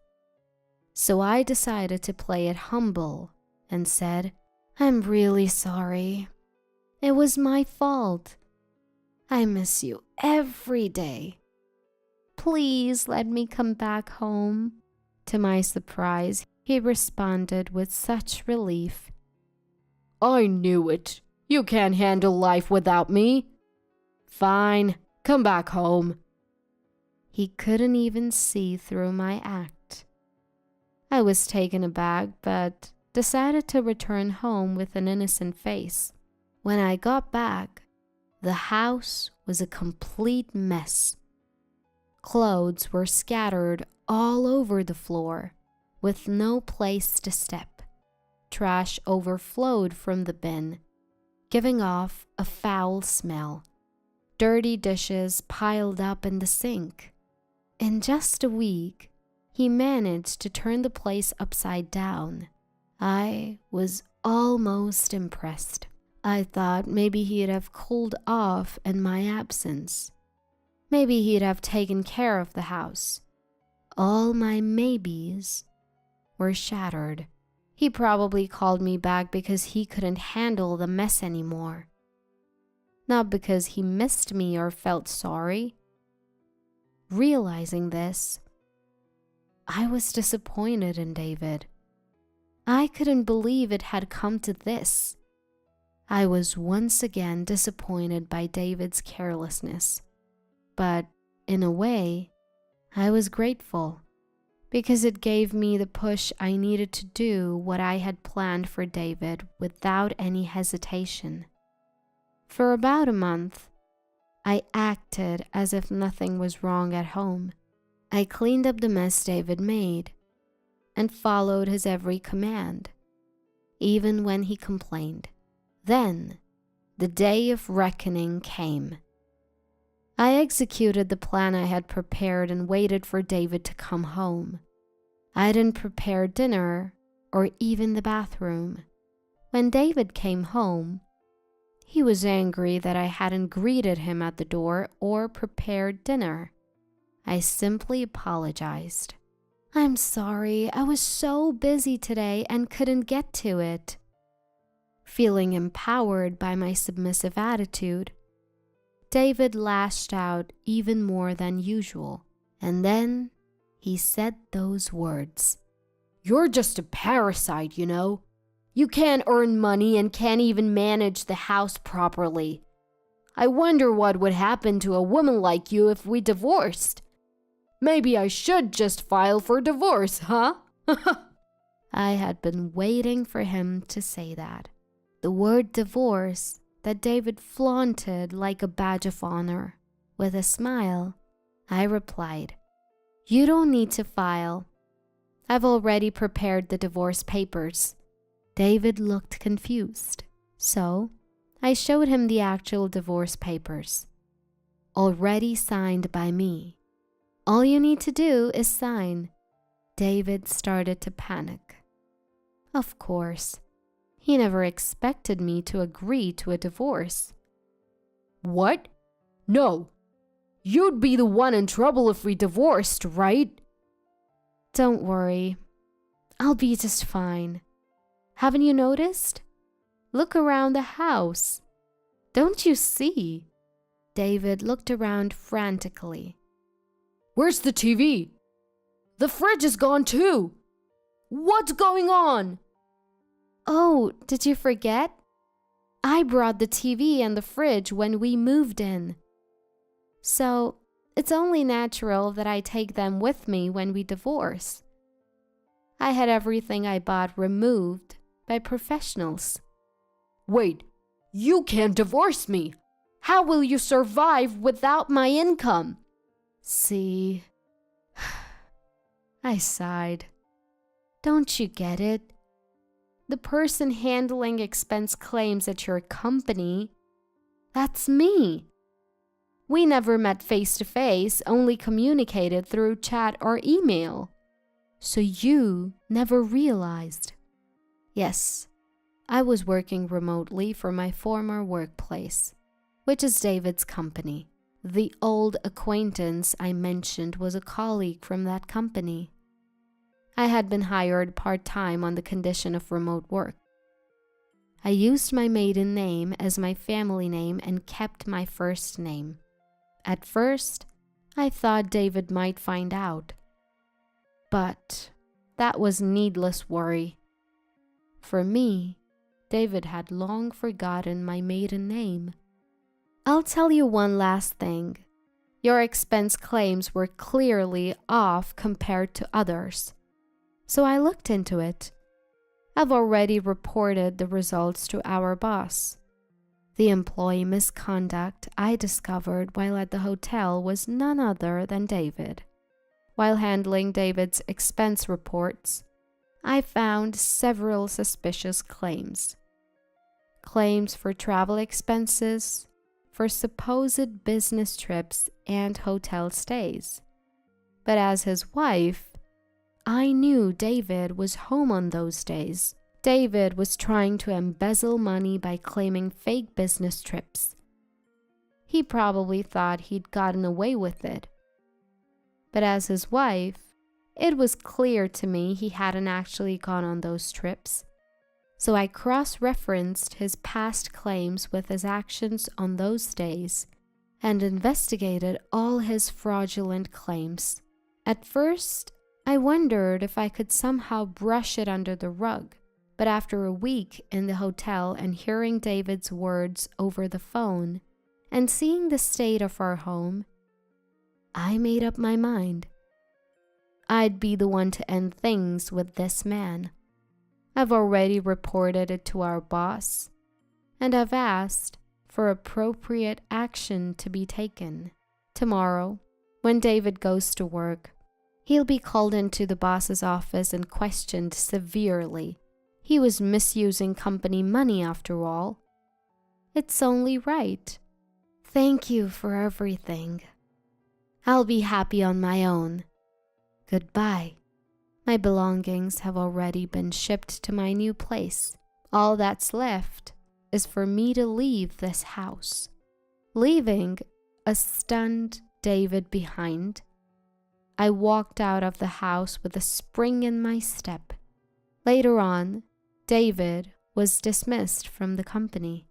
So I decided to play it humble and said, I'm really sorry. It was my fault. I miss you every day. Please let me come back home. To my surprise, he responded with such relief. I knew it. You can't handle life without me. Fine, come back home. He couldn't even see through my act. I was taken aback, but decided to return home with an innocent face. When I got back, the house was a complete mess. Clothes were scattered all over the floor, with no place to step. Trash overflowed from the bin, giving off a foul smell. Dirty dishes piled up in the sink. In just a week, he managed to turn the place upside down. I was almost impressed. I thought maybe he'd have cooled off in my absence. Maybe he'd have taken care of the house. All my maybes were shattered. He probably called me back because he couldn't handle the mess anymore. Not because he missed me or felt sorry. Realizing this, I was disappointed in David. I couldn't believe it had come to this. I was once again disappointed by David's carelessness. But in a way, I was grateful because it gave me the push I needed to do what I had planned for David without any hesitation. For about a month, I acted as if nothing was wrong at home. I cleaned up the mess David made and followed his every command, even when he complained. Then, the day of reckoning came. I executed the plan I had prepared and waited for David to come home. I didn't prepare dinner or even the bathroom. When David came home, he was angry that I hadn't greeted him at the door or prepared dinner. I simply apologized. I'm sorry, I was so busy today and couldn't get to it. Feeling empowered by my submissive attitude, David lashed out even more than usual, and then he said those words. You're just a parasite, you know. You can't earn money and can't even manage the house properly. I wonder what would happen to a woman like you if we divorced. Maybe I should just file for divorce, huh? I had been waiting for him to say that. The word divorce that David flaunted like a badge of honor. With a smile, I replied, You don't need to file. I've already prepared the divorce papers. David looked confused, so I showed him the actual divorce papers, already signed by me. All you need to do is sign. David started to panic. Of course, he never expected me to agree to a divorce. What? No. You'd be the one in trouble if we divorced, right? Don't worry. I'll be just fine. Haven't you noticed? Look around the house. Don't you see? David looked around frantically. Where's the TV? The fridge is gone too. What's going on? Oh, did you forget? I brought the TV and the fridge when we moved in. So, it's only natural that I take them with me when we divorce. I had everything I bought removed by professionals. Wait, you can't divorce me. How will you survive without my income? See, I sighed. Don't you get it? The person handling expense claims at your company, that's me. We never met face to face, only communicated through chat or email. So you never realized. Yes, I was working remotely for my former workplace, which is David's company. The old acquaintance I mentioned was a colleague from that company. I had been hired part-time on the condition of remote work. I used my maiden name as my family name and kept my first name. At first, I thought David might find out. But that was needless worry. For me, David had long forgotten my maiden name. I'll tell you one last thing. Your expense claims were clearly off compared to others. So I looked into it. I've already reported the results to our boss. The employee misconduct I discovered while at the hotel was none other than David. While handling David's expense reports, I found several suspicious claims. Claims for travel expenses, for supposed business trips and hotel stays. But as his wife, I knew David was home on those days. David was trying to embezzle money by claiming fake business trips. He probably thought he'd gotten away with it. But as his wife, it was clear to me he hadn't actually gone on those trips. So I cross-referenced his past claims with his actions on those days and investigated all his fraudulent claims. At first, I wondered if I could somehow brush it under the rug. But after a week in the hotel and hearing David's words over the phone and seeing the state of our home, I made up my mind. I'd be the one to end things with this man. I've already reported it to our boss, and I've asked for appropriate action to be taken. Tomorrow, when David goes to work, he'll be called into the boss's office and questioned severely. He was misusing company money after all. It's only right. Thank you for everything. I'll be happy on my own. Goodbye. My belongings have already been shipped to my new place. All that's left is for me to leave this house. Leaving a stunned David behind, I walked out of the house with a spring in my step. Later on, David was dismissed from the company.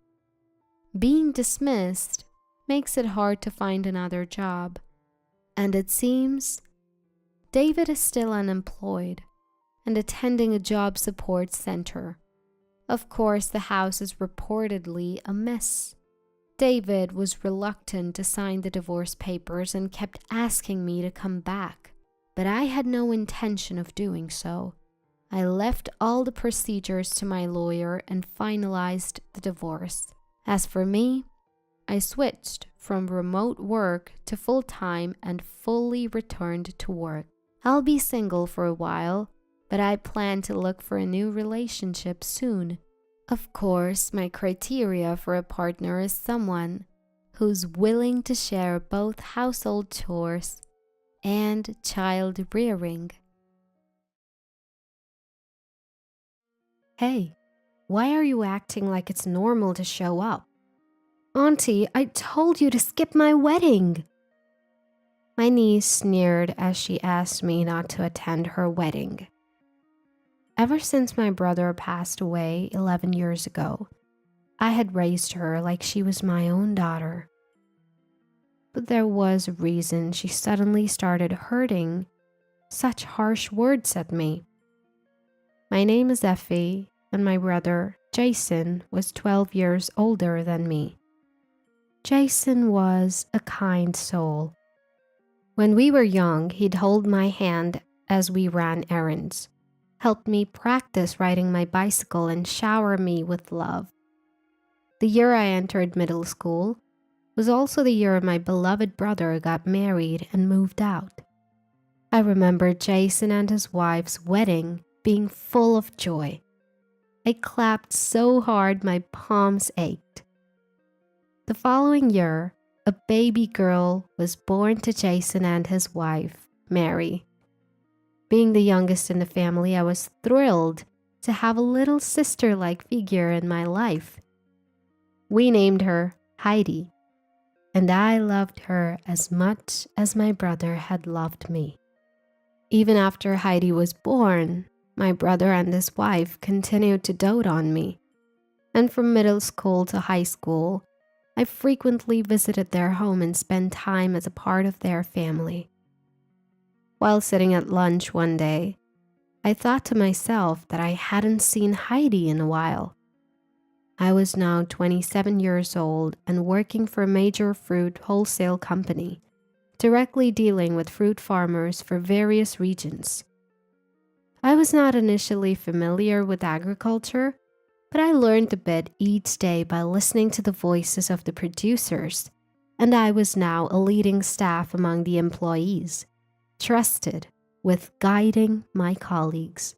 Being dismissed makes it hard to find another job, and it seems David is still unemployed and attending a job support center. Of course, the house is reportedly a mess. David was reluctant to sign the divorce papers and kept asking me to come back, but I had no intention of doing so. I left all the procedures to my lawyer and finalized the divorce. As for me, I switched from remote work to full-time and fully returned to work. I'll be single for a while, but but I plan to look for a new relationship soon. Of course, my criteria for a partner is someone who's willing to share both household chores and child rearing. Hey, why are you acting like it's normal to show up? Auntie, I told you to skip my wedding. My niece sneered as she asked me not to attend her wedding. Ever since my brother passed away 11 years ago, I had raised her like she was my own daughter. But there was a reason she suddenly started hurting such harsh words at me. My name is Effie, and my brother, Jason, was 12 years older than me. Jason was a kind soul. When we were young, he'd hold my hand as we ran errands, help me practice riding my bicycle, and shower me with love. The year I entered middle school was also the year my beloved brother got married and moved out. I remember Jason and his wife's wedding being full of joy. I clapped so hard my palms ached. The following year, a baby girl was born to Jason and his wife, Mary. Being the youngest in the family, I was thrilled to have a little sister-like figure in my life. We named her Heidi, and I loved her as much as my brother had loved me. Even after Heidi was born, my brother and his wife continued to dote on me, and from middle school to high school, I frequently visited their home and spent time as a part of their family. While sitting at lunch one day, I thought to myself that I hadn't seen Heidi in a while. I was now 27 years old and working for a major fruit wholesale company, directly dealing with fruit farmers for various regions. I was not initially familiar with agriculture, but I learned a bit each day by listening to the voices of the producers, and I was now a leading staff among the employees, trusted with guiding my colleagues.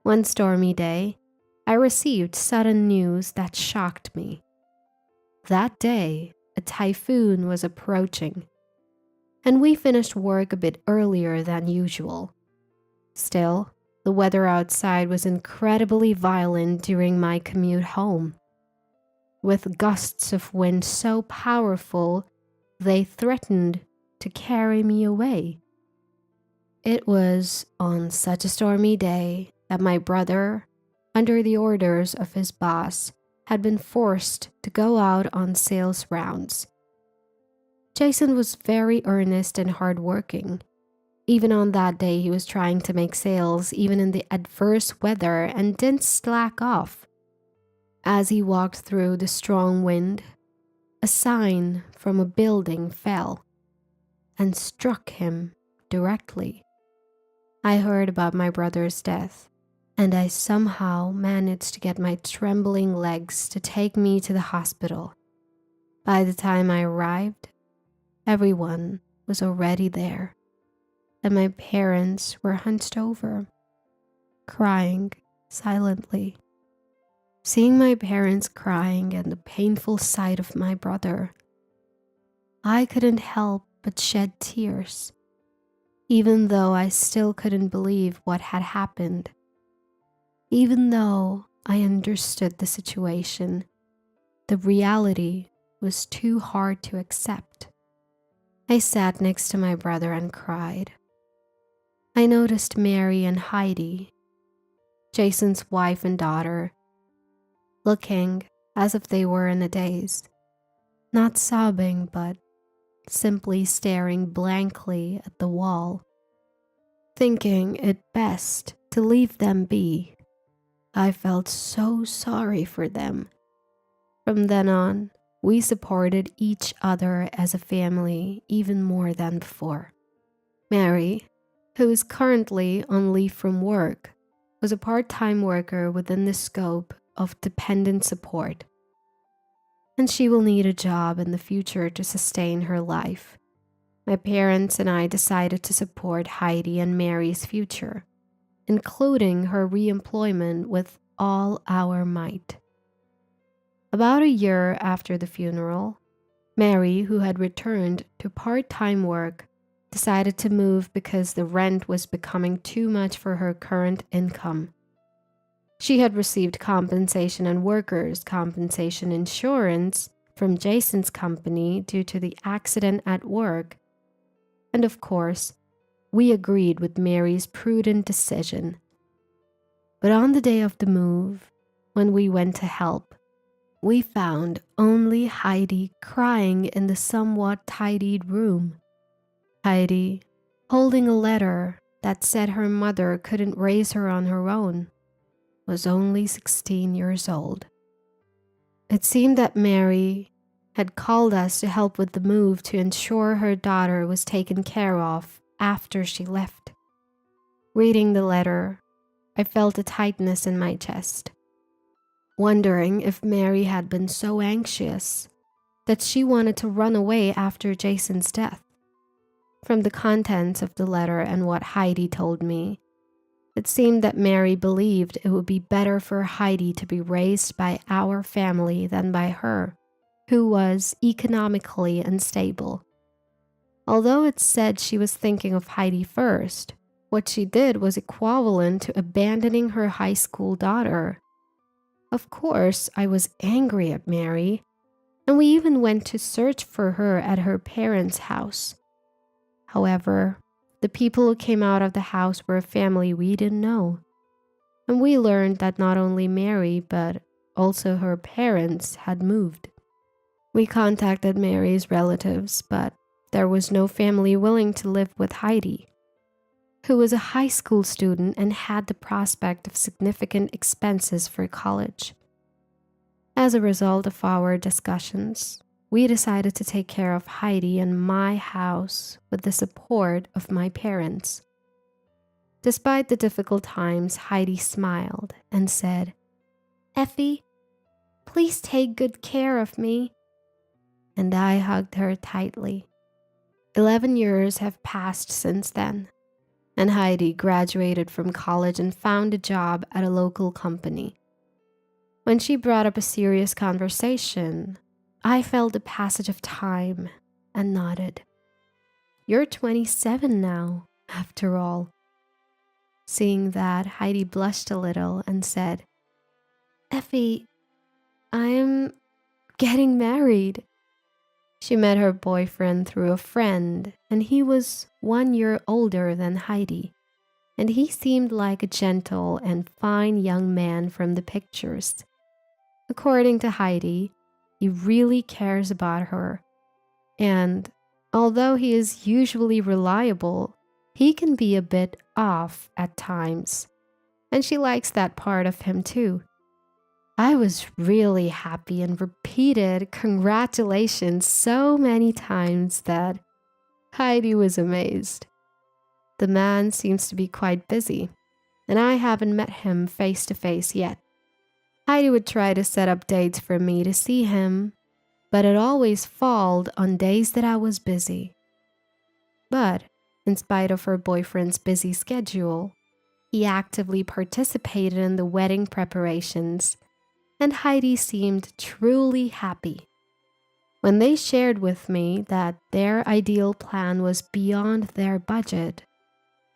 One stormy day, I received sudden news that shocked me. That day, a typhoon was approaching, and we finished work a bit earlier than usual. Still, the weather outside was incredibly violent during my commute home, with gusts of wind so powerful they threatened to carry me away. It was on such a stormy day that my brother, under the orders of his boss, had been forced to go out on sales rounds. Jason was very earnest and hardworking. Even on that day, he was trying to make sales even in the adverse weather and didn't slack off. As he walked through the strong wind, a sign from a building fell and struck him directly. I heard about my brother's death, and I somehow managed to get my trembling legs to take me to the hospital. By the time I arrived, everyone was already there, and my parents were hunched over, crying silently. Seeing my parents crying and the painful sight of my brother, I couldn't help but shed tears, even though I still couldn't believe what had happened. Even though I understood the situation, the reality was too hard to accept. I sat next to my brother and cried. I noticed Mary and Heidi, Jason's wife and daughter, looking as if they were in a daze, not sobbing but simply staring blankly at the wall. Thinking it best to leave them be, I felt so sorry for them. From then on, we supported each other as a family even more than before. Mary, who is currently on leave from work, was a part-time worker within the scope of dependent support, and she will need a job in the future to sustain her life. My parents and I decided to support Heidi and Mary's future. including her reemployment with all our might. About a year after the funeral, Mary, who had returned to part-time work, decided to move because the rent was becoming too much for her current income. She had received compensation and workers' compensation insurance from Jason's company due to the accident at work, and of course, we agreed with Mary's prudent decision. But on the day of the move, when we went to help, we found only Heidi crying in the somewhat tidied room. Heidi, holding a letter that said her mother couldn't raise her on her own, was only 16 years old. It seemed that Mary had called us to help with the move to ensure her daughter was taken care of after she left. Reading the letter, I felt a tightness in my chest, wondering if Mary had been so anxious that she wanted to run away after Jason's death. From the contents of the letter and what Heidi told me, it seemed that Mary believed it would be better for Heidi to be raised by our family than by her, who was economically unstable. Although it said she was thinking of Heidi first, what she did was equivalent to abandoning her high school daughter. Of course, I was angry at Mary, and we even went to search for her at her parents' house. However, the people who came out of the house were a family we didn't know, and we learned that not only Mary, but also her parents had moved. We contacted Mary's relatives, but there was no family willing to live with Heidi, who was a high school student and had the prospect of significant expenses for college. As a result of our discussions, we decided to take care of Heidi in my house with the support of my parents. Despite the difficult times, Heidi smiled and said, "Effie, please take good care of me." And I hugged her tightly. 11 years have passed since then, and Heidi graduated from college and found a job at a local company. When she brought up a serious conversation, I felt the passage of time and nodded. "You're 27 now, after all." Seeing that, Heidi blushed a little and said, "Effie, I'm getting married." She met her boyfriend through a friend, and he was 1 year older than Heidi, and he seemed like a gentle and fine young man from the pictures. According to Heidi, he really cares about her, and although he is usually reliable, he can be a bit off at times, and she likes that part of him too. I was really happy and repeated congratulations so many times that Heidi was amazed. The man seems to be quite busy, and I haven't met him face to face yet. Heidi would try to set up dates for me to see him, but it always falled on days that I was busy. But in spite of her boyfriend's busy schedule, he actively participated in the wedding preparations, and Heidi seemed truly happy. When they shared with me that their ideal plan was beyond their budget,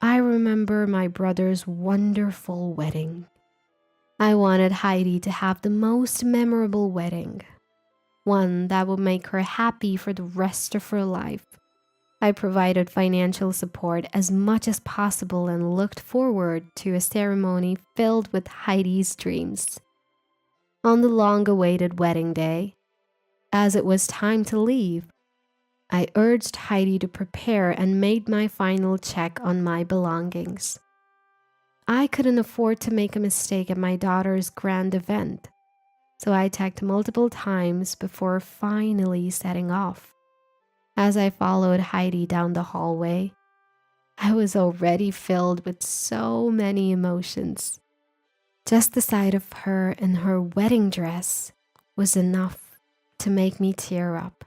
I remember my brother's wonderful wedding. I wanted Heidi to have the most memorable wedding, one that would make her happy for the rest of her life. I provided financial support as much as possible and looked forward to a ceremony filled with Heidi's dreams. On the long-awaited wedding day, as it was time to leave, I urged Heidi to prepare and made my final check on my belongings. I couldn't afford to make a mistake at my daughter's grand event, so I checked multiple times before finally setting off. As I followed Heidi down the hallway, I was already filled with so many emotions. Just the sight of her in her wedding dress was enough to make me tear up.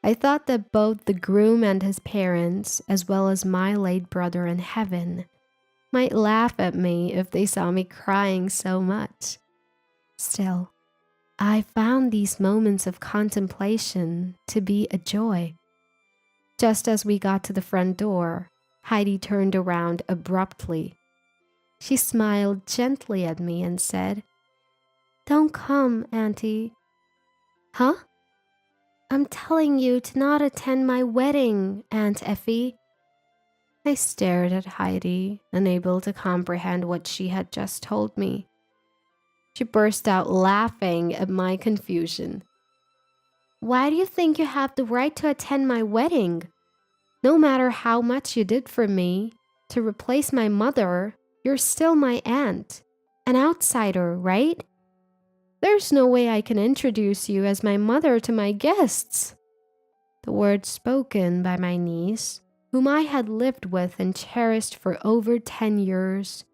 I thought that both the groom and his parents, as well as my late brother in heaven, might laugh at me if they saw me crying so much. Still, I found these moments of contemplation to be a joy. Just as we got to the front door, Heidi turned around abruptly. She smiled gently at me and said, "Don't come, Auntie." "Huh?" "I'm telling you to not attend my wedding, Aunt Effie." I stared at Heidi, unable to comprehend what she had just told me. She burst out laughing at my confusion. "Why do you think you have the right to attend my wedding? No matter how much you did for me, to replace my mother, you're still my aunt, an outsider, right? There's no way I can introduce you as my mother to my guests." The words spoken by my niece, whom I had lived with and cherished for over 10 years,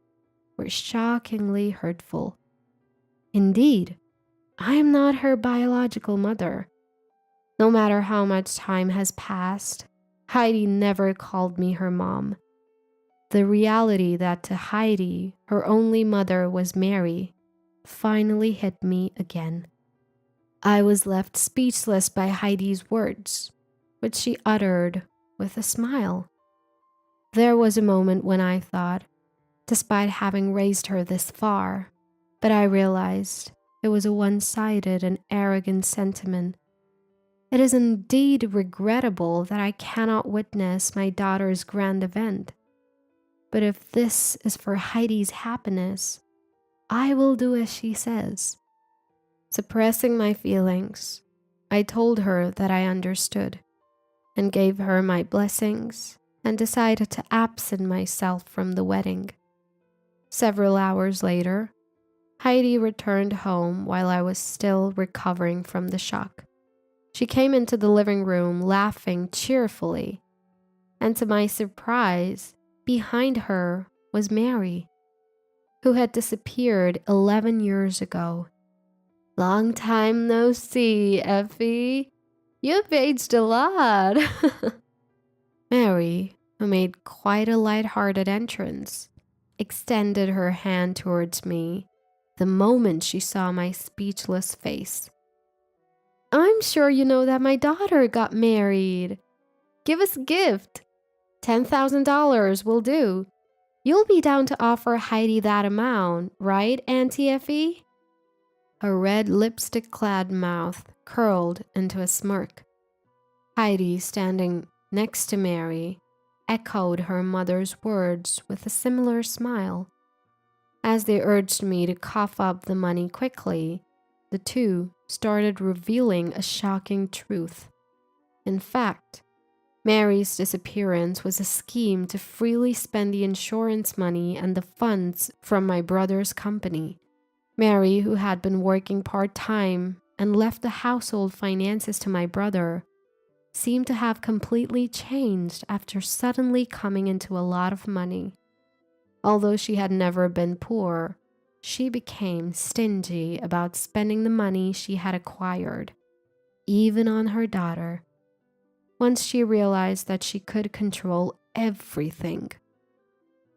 were shockingly hurtful. Indeed, I am not her biological mother. No matter how much time has passed, Heidi never called me her mom. The reality that to Heidi, her only mother was Mary, finally hit me again. I was left speechless by Heidi's words, which she uttered with a smile. There was a moment when I thought, despite having raised her this far, but I realized it was a one-sided and arrogant sentiment. It is indeed regrettable that I cannot witness my daughter's grand event. But if this is for Heidi's happiness, I will do as she says. Suppressing my feelings, I told her that I understood and gave her my blessings and decided to absent myself from the wedding. Several hours later, Heidi returned home while I was still recovering from the shock. She came into the living room laughing cheerfully, and to my surprise, behind her was Mary, who had disappeared 11 years ago. "Long time no see, Effie. You've aged a lot." Mary, who made quite a light-hearted entrance, extended her hand towards me the moment she saw my speechless face. "I'm sure you know that my daughter got married. Give us a gift. $10,000 will do. You'll be down to offer Heidi that amount, right, Auntie Effie?" Her red lipstick-clad mouth curled into a smirk. Heidi, standing next to Mary, echoed her mother's words with a similar smile. As they urged me to cough up the money quickly, the two started revealing a shocking truth. In fact, Mary's disappearance was a scheme to freely spend the insurance money and the funds from my brother's company. Mary, who had been working part-time and left the household finances to my brother, seemed to have completely changed after suddenly coming into a lot of money. Although she had never been poor, she became stingy about spending the money she had acquired, even on her daughter. Once she realized that she could control everything,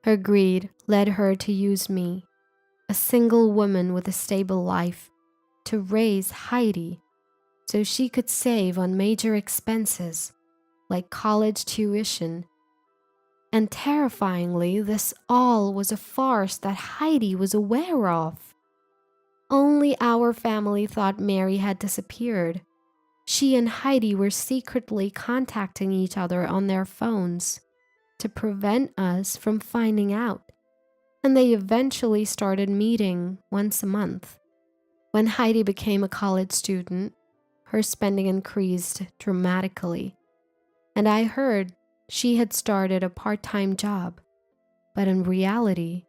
her greed led her to use me, a single woman with a stable life, to raise Heidi so she could save on major expenses like college tuition. And terrifyingly, this all was a farce that Heidi was aware of. Only our family thought Mary had disappeared. She and Heidi were secretly contacting each other on their phones to prevent us from finding out, and they eventually started meeting once a month. When Heidi became a college student, her spending increased dramatically, and I heard she had started a part-time job, but in reality,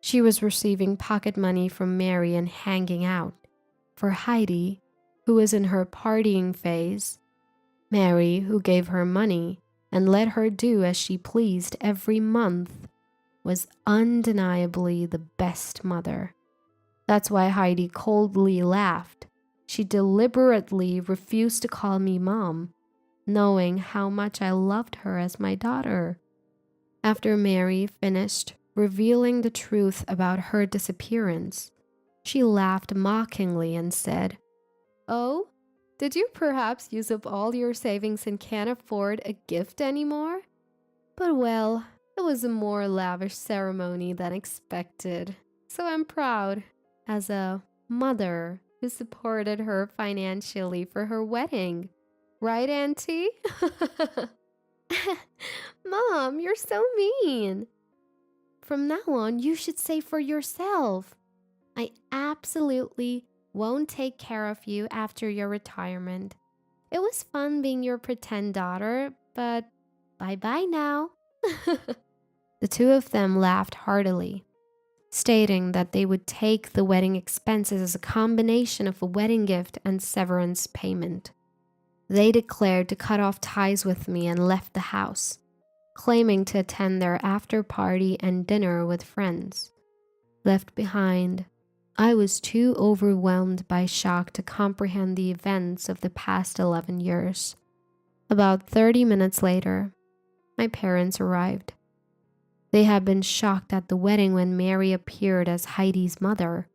she was receiving pocket money from Mary and hanging out. For Heidi, who was in her partying phase, Mary, who gave her money and let her do as she pleased every month, was undeniably the best mother. That's why Heidi coldly laughed. She deliberately refused to call me mom, knowing how much I loved her as my daughter. After Mary finished revealing the truth about her disappearance. She laughed mockingly and said, "Oh, did you perhaps use up all your savings and can't afford a gift anymore? But well, it was a more lavish ceremony than expected, so I'm proud as a mother who supported her financially for her wedding. Right, Auntie?" Mom, you're so mean. From now on, you should save for yourself. I absolutely won't take care of you after your retirement. It was fun being your pretend daughter, but bye-bye now. The two of them laughed heartily, stating that they would take the wedding expenses as a combination of a wedding gift and severance payment. They declared to cut off ties with me and left the house, claiming to attend their after party and dinner with friends. Left behind, I was too overwhelmed by shock to comprehend the events of the past 11 years. About 30 minutes later, my parents arrived. They had been shocked at the wedding when Mary appeared as Heidi's mother,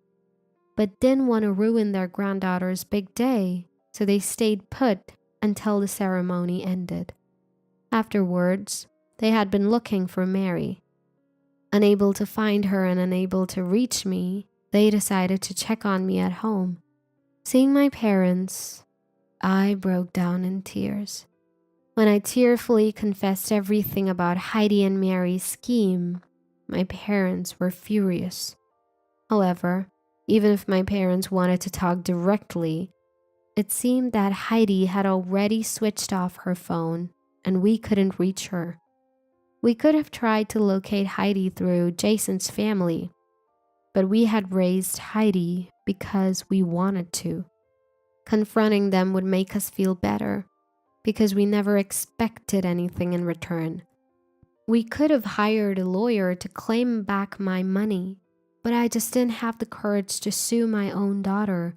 but didn't want to ruin their granddaughter's big day, so they stayed put until the ceremony ended. Afterwards, they had been looking for Mary. Unable to find her and unable to reach me, they decided to check on me at home. Seeing my parents, I broke down in tears. When I tearfully confessed everything about Heidi and Mary's scheme, my parents were furious. However, even if my parents wanted to talk directly, it seemed that Heidi had already switched off her phone and we couldn't reach her. We could have tried to locate Heidi through Jason's family, but we had raised Heidi because we wanted to. Confronting them would make us feel better because we never expected anything in return. We could have hired a lawyer to claim back my money, but I just didn't have the courage to sue my own daughter,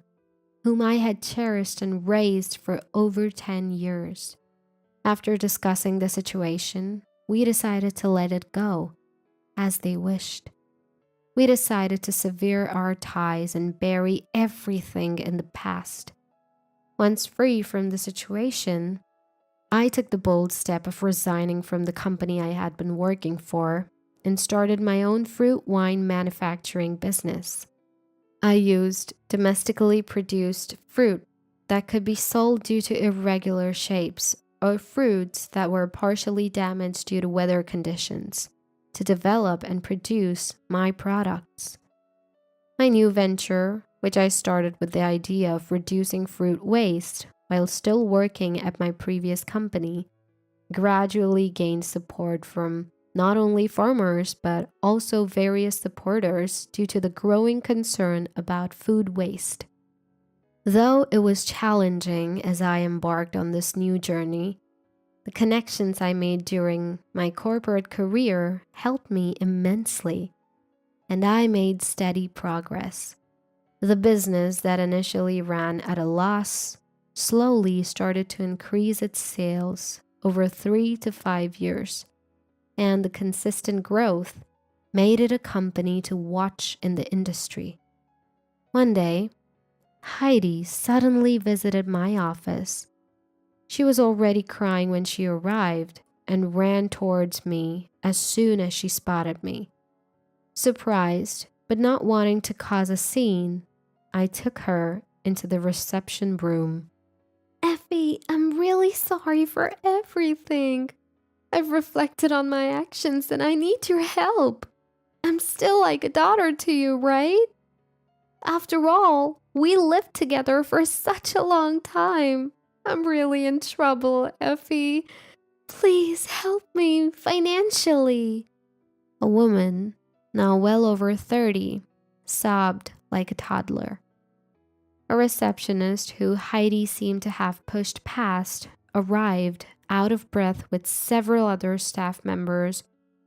whom I had cherished and raised for over 10 years. After discussing the situation, we decided to let it go, as they wished. We decided to sever our ties and bury everything in the past. Once free from the situation, I took the bold step of resigning from the company I had been working for and started my own fruit wine manufacturing business. I used domestically produced fruit that could be sold due to irregular shapes or fruits that were partially damaged due to weather conditions to develop and produce my products. My new venture, which I started with the idea of reducing fruit waste while still working at my previous company, gradually gained support from not only farmers but also various supporters due to the growing concern about food waste. Though it was challenging as I embarked on this new journey, the connections I made during my corporate career helped me immensely, and I made steady progress. The business that initially ran at a loss slowly started to increase its sales over 3 to 5 years, and the consistent growth made it a company to watch in the industry. One day, Heidi suddenly visited my office. She was already crying when she arrived and ran towards me as soon as she spotted me. Surprised, but not wanting to cause a scene, I took her into the reception room. "Effie, I'm really sorry for everything. I've reflected on my actions and I need your help. I'm still like a daughter to you, right? After all, we lived together for such a long time. I'm really in trouble, Effie. Please help me financially." A woman, now well over 30, sobbed like a toddler. A receptionist who Heidi seemed to have pushed past arrived out of breath with several other staff members,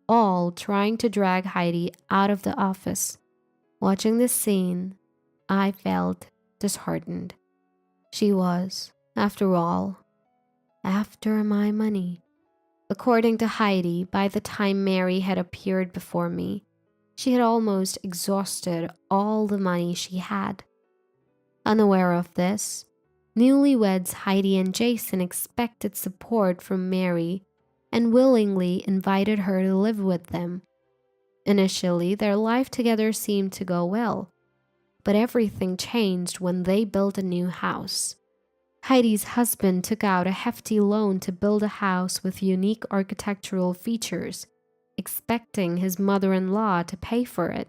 all trying to drag Heidi out of the office. Watching this scene, I felt disheartened. She was, after all, after my money. According to Heidi, by the time Mary had appeared before me, She had almost exhausted all the money she had. Unaware of this, newlyweds Heidi and Jason expected support from Mary and willingly invited her to live with them. Initially, their life together seemed to go well, but everything changed when they built a new house. Heidi's husband took out a hefty loan to build a house with unique architectural features, expecting his mother-in-law to pay for it.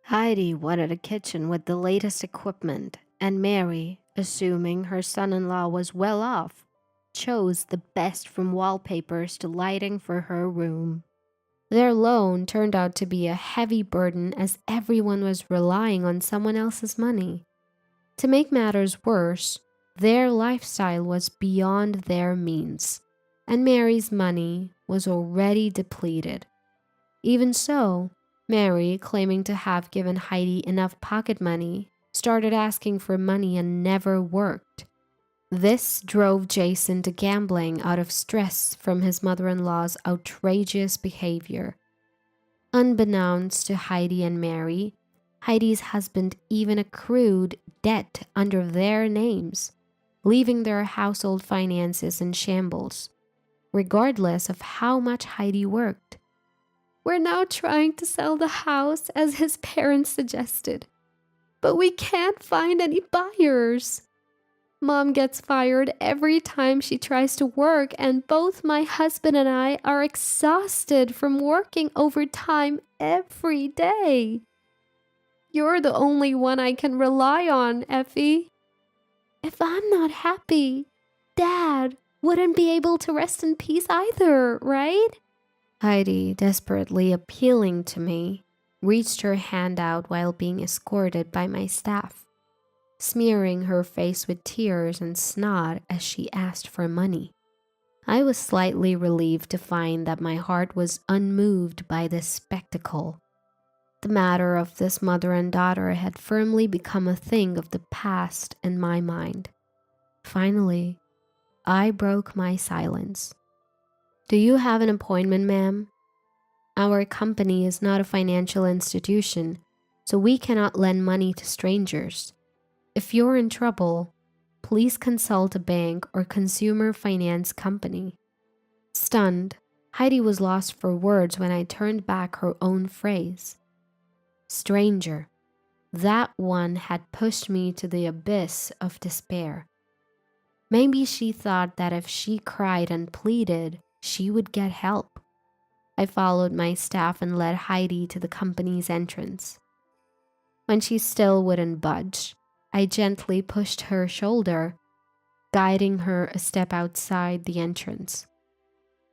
Heidi wanted a kitchen with the latest equipment, and Mary, assuming her son-in-law was well off, chose the best from wallpapers to lighting for her room. Their loan turned out to be a heavy burden as everyone was relying on someone else's money. To make matters worse, their lifestyle was beyond their means, and Mary's money was already depleted. Even so, Mary, claiming to have given Heidi enough pocket money, started asking for money and never worked. This drove Jason to gambling out of stress from his mother-in-law's outrageous behavior. Unbeknownst to Heidi and Mary, Heidi's husband even accrued debt under their names, leaving their household finances in shambles, regardless of how much Heidi worked. "We're now trying to sell the house as his parents suggested, but we can't find any buyers. Mom gets fired every time she tries to work, and both my husband and I are exhausted from working overtime every day. You're the only one I can rely on, Effie. If I'm not happy, Dad wouldn't be able to rest in peace either, right?" Heidi, desperately appealing to me, reached her hand out while being escorted by my staff, smearing her face with tears and snot as she asked for money. I was slightly relieved to find that my heart was unmoved by this spectacle. The matter of this mother and daughter had firmly become a thing of the past in my mind. Finally, I broke my silence. "Do you have an appointment, ma'am? Our company is not a financial institution, so we cannot lend money to strangers. If you're in trouble, please consult a bank or consumer finance company." Stunned, Heidi was lost for words when I turned back her own phrase. Stranger. That one had pushed me to the abyss of despair. Maybe she thought that if she cried and pleaded, she would get help. I followed my staff and led Heidi to the company's entrance. When she still wouldn't budge, I gently pushed her shoulder, guiding her a step outside the entrance.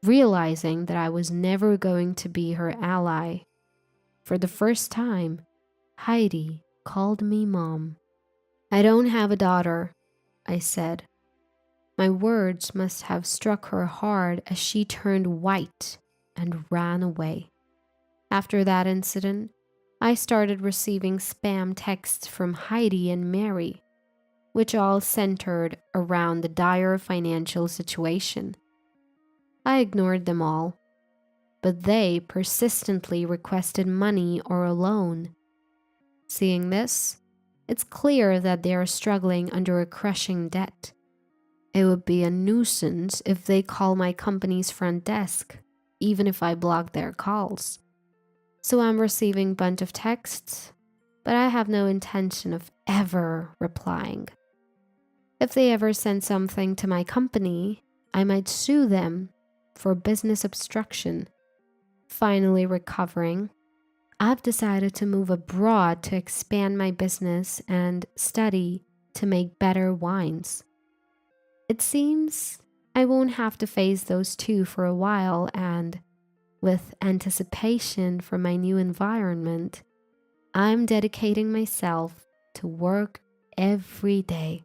Realizing that I was never going to be her ally, for the first time, Heidi called me Mom. "I don't have a daughter," I said. My words must have struck her hard as she turned white and ran away. After that incident, I started receiving spam texts from Heidi and Mary, which all centered around the dire financial situation. I ignored them all, but they persistently requested money or a loan. Seeing this, it's clear that they are struggling under a crushing debt. It would be a nuisance if they call my company's front desk, even if I block their calls. So I'm receiving a bunch of texts, but I have no intention of ever replying. If they ever send something to my company, I might sue them for business obstruction. Finally recovering, I've decided to move abroad to expand my business and study to make better wines. It seems I won't have to face those two for a while, and with anticipation for my new environment, I'm dedicating myself to work every day.